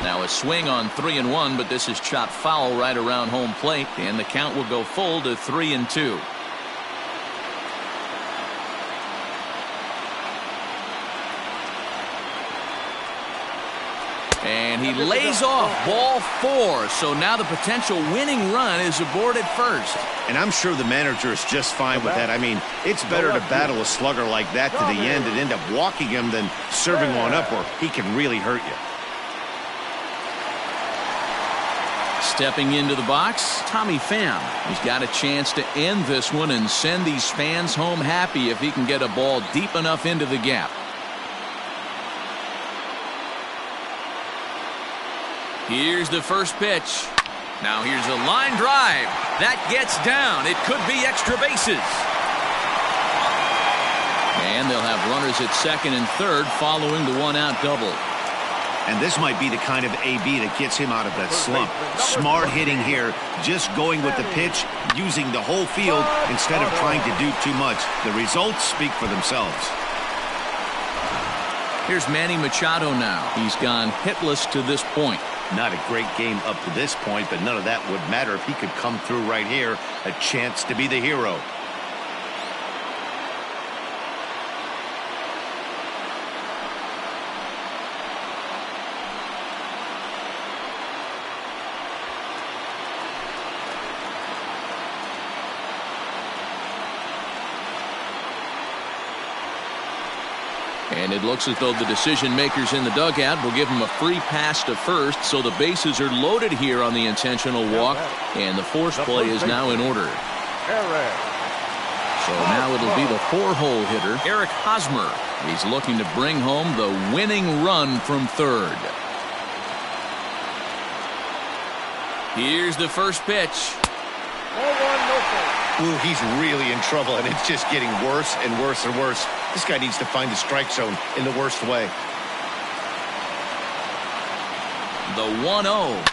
Now a swing on 3-1, but this is chopped foul right around home plate, and the count will go full to 3-2. And he lays off ball 4, so now the potential winning run is aboard at first. And I'm sure the manager is just fine with that. I mean, it's better to battle a slugger like that to the end and end up walking him than serving one up where he can really hurt you. Stepping into the box, Tommy Pham. He's got a chance to end this one and send these fans home happy if he can get a ball deep enough into the gap. Here's the first pitch. Now here's a line drive. That gets down. It could be extra bases. And they'll have runners at second and third following the one-out double. And this might be the kind of AB that gets him out of that slump. Smart hitting here, just going with the pitch, using the whole field instead of trying to do too much. The results speak for themselves. Here's Manny Machado now. He's gone hitless to this point. Not a great game up to this point, but none of that would matter if he could come through right here. A chance to be the hero. And it looks as though the decision makers in the dugout will give him a free pass to first, so the bases are loaded here on the intentional walk, and the force play is now in order. So now it'll be the 4-hole hitter, Eric Hosmer. He's looking to bring home the winning run from third. Here's the first pitch. Ooh, he's really in trouble, and it's just getting worse and worse and worse. This guy needs to find the strike zone in the worst way. The 1-0.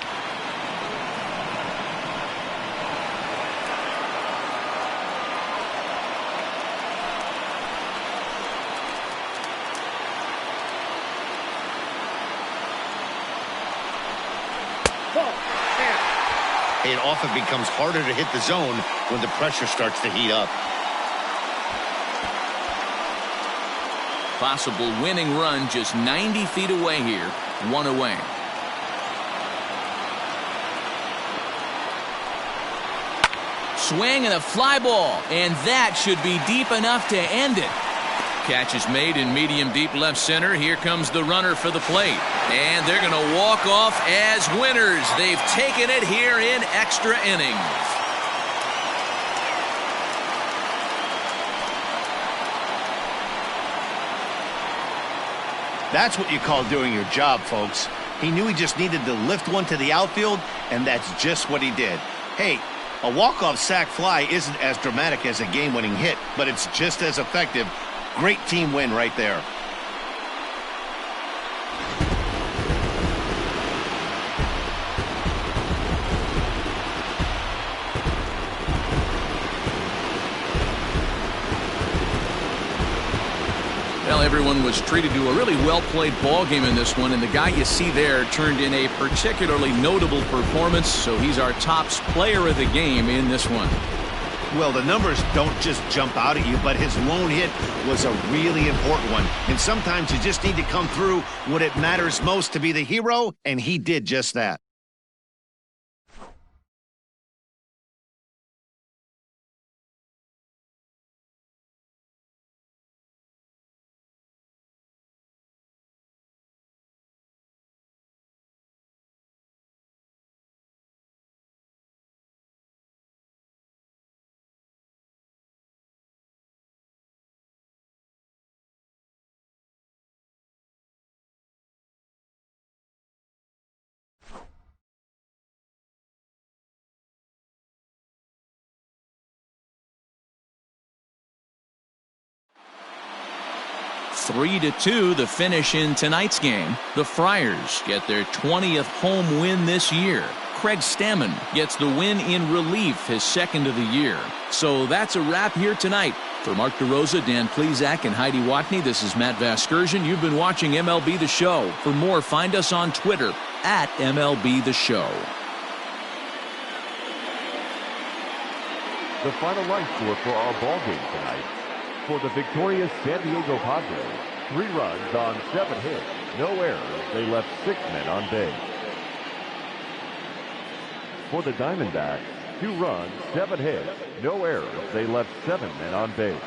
It often becomes harder to hit the zone when the pressure starts to heat up. Possible winning run just 90 feet away here. 1 away. Swing and a fly ball, and that should be deep enough to end it. Catch is made in medium deep left center. Here comes the runner for the plate. And they're going to walk off as winners. They've taken it here in extra innings. That's what you call doing your job, folks. He knew he just needed to lift one to the outfield, and that's just what he did. Hey, a walk-off sac fly isn't as dramatic as a game-winning hit, but it's just as effective. Great team win right there. Well, everyone was treated to a really well-played ball game in this one, and the guy you see there turned in a particularly notable performance, so he's our top player of the game in this one. Well, the numbers don't just jump out at you, but his lone hit was a really important one. And sometimes you just need to come through when it matters most to be the hero, and he did just that. 3-2 the finish in tonight's game. The Friars get their 20th home win this year. Craig Stammen gets the win in relief, his second of the year. So that's a wrap here tonight. For Mark DeRosa, Dan Plesac, and Heidi Watney, this is Matt Vasgersian. You've been watching MLB The Show. For more, find us on Twitter at MLB The Show. The final line score for our ball game tonight. For the victorious San Diego Padres, 3 runs on 7 hits, no errors. They left 6 men on base. For the Diamondbacks, 2 runs, 7 hits, no errors. They left 7 men on base.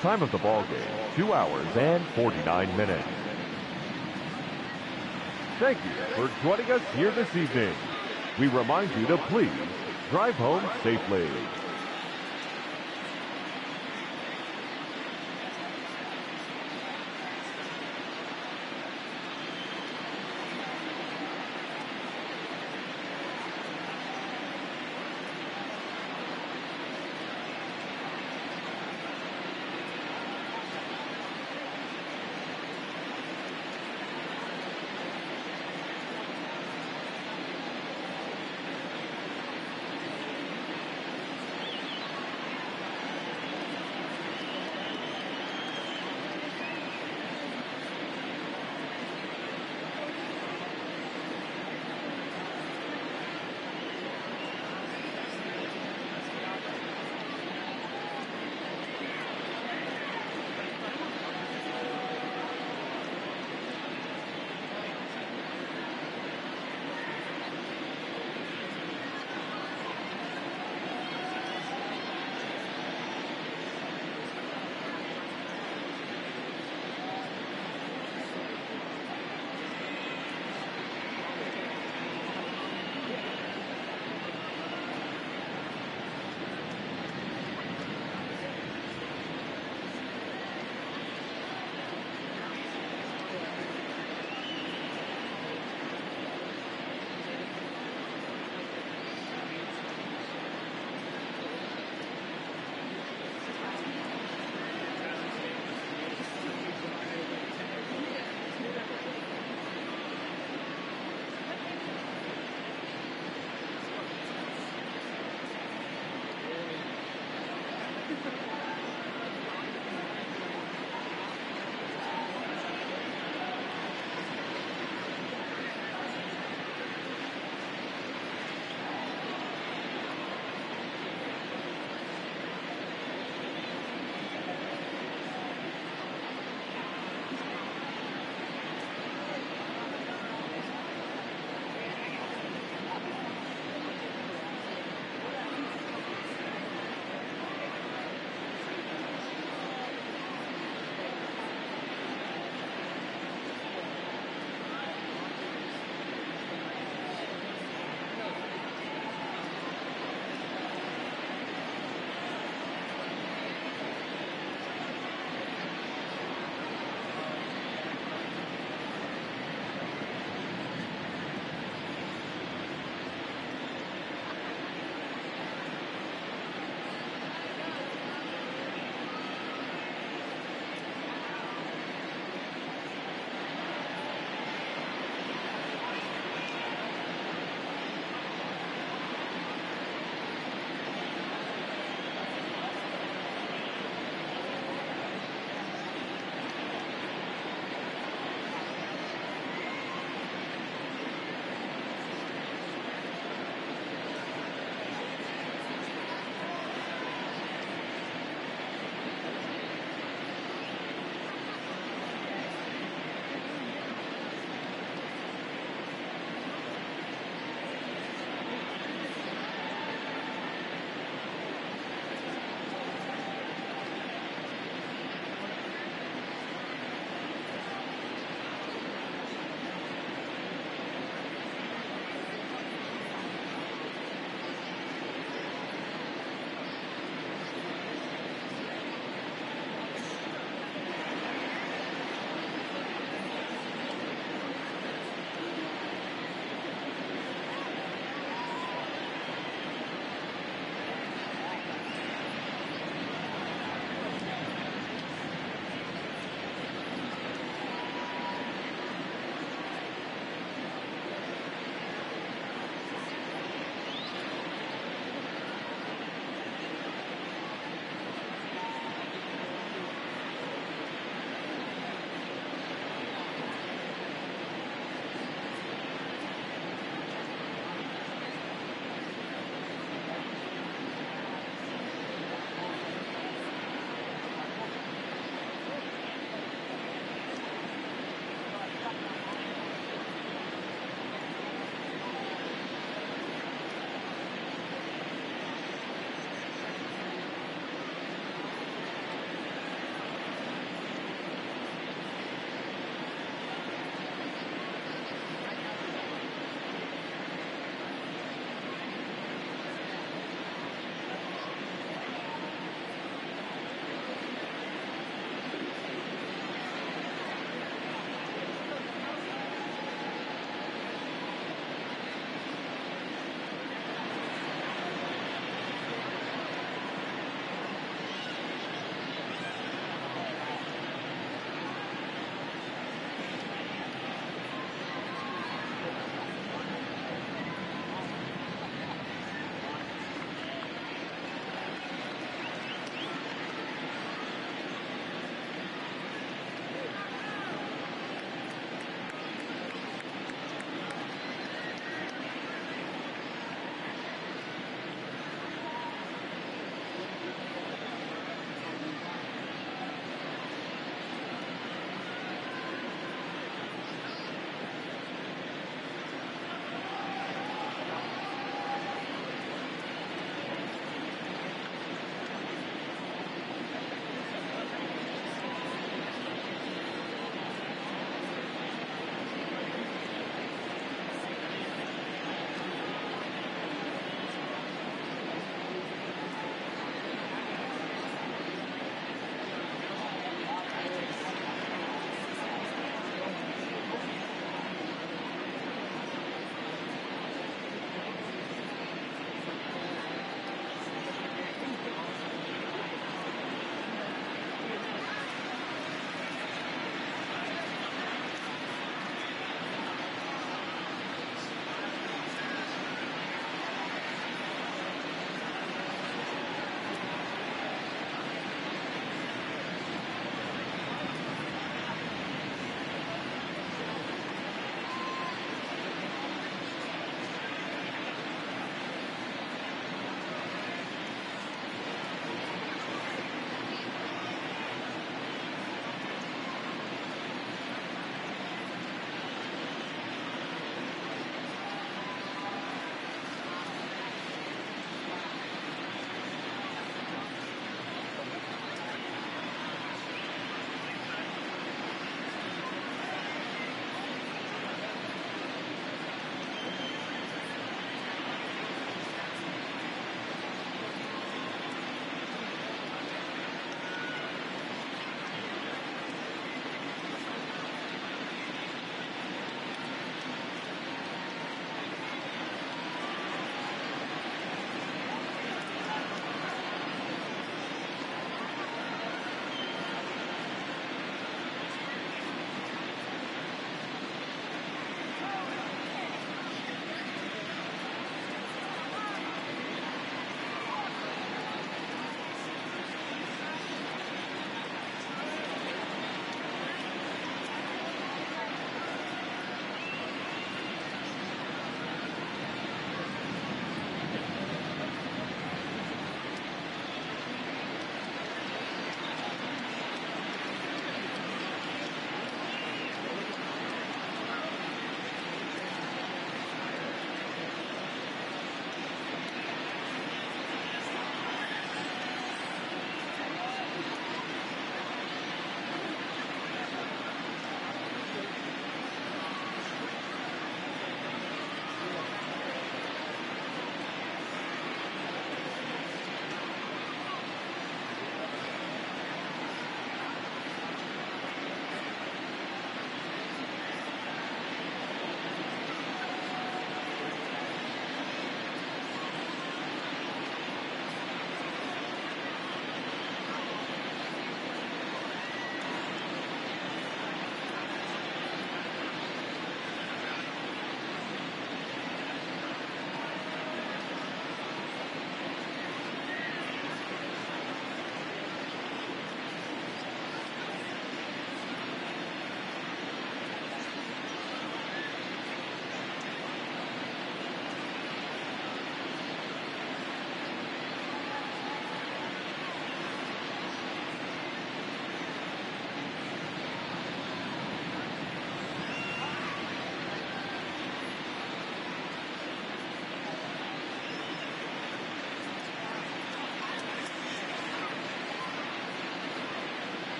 Time of the ball game, 2 hours and 49 minutes. Thank you for joining us here this evening. We remind you to please drive home safely.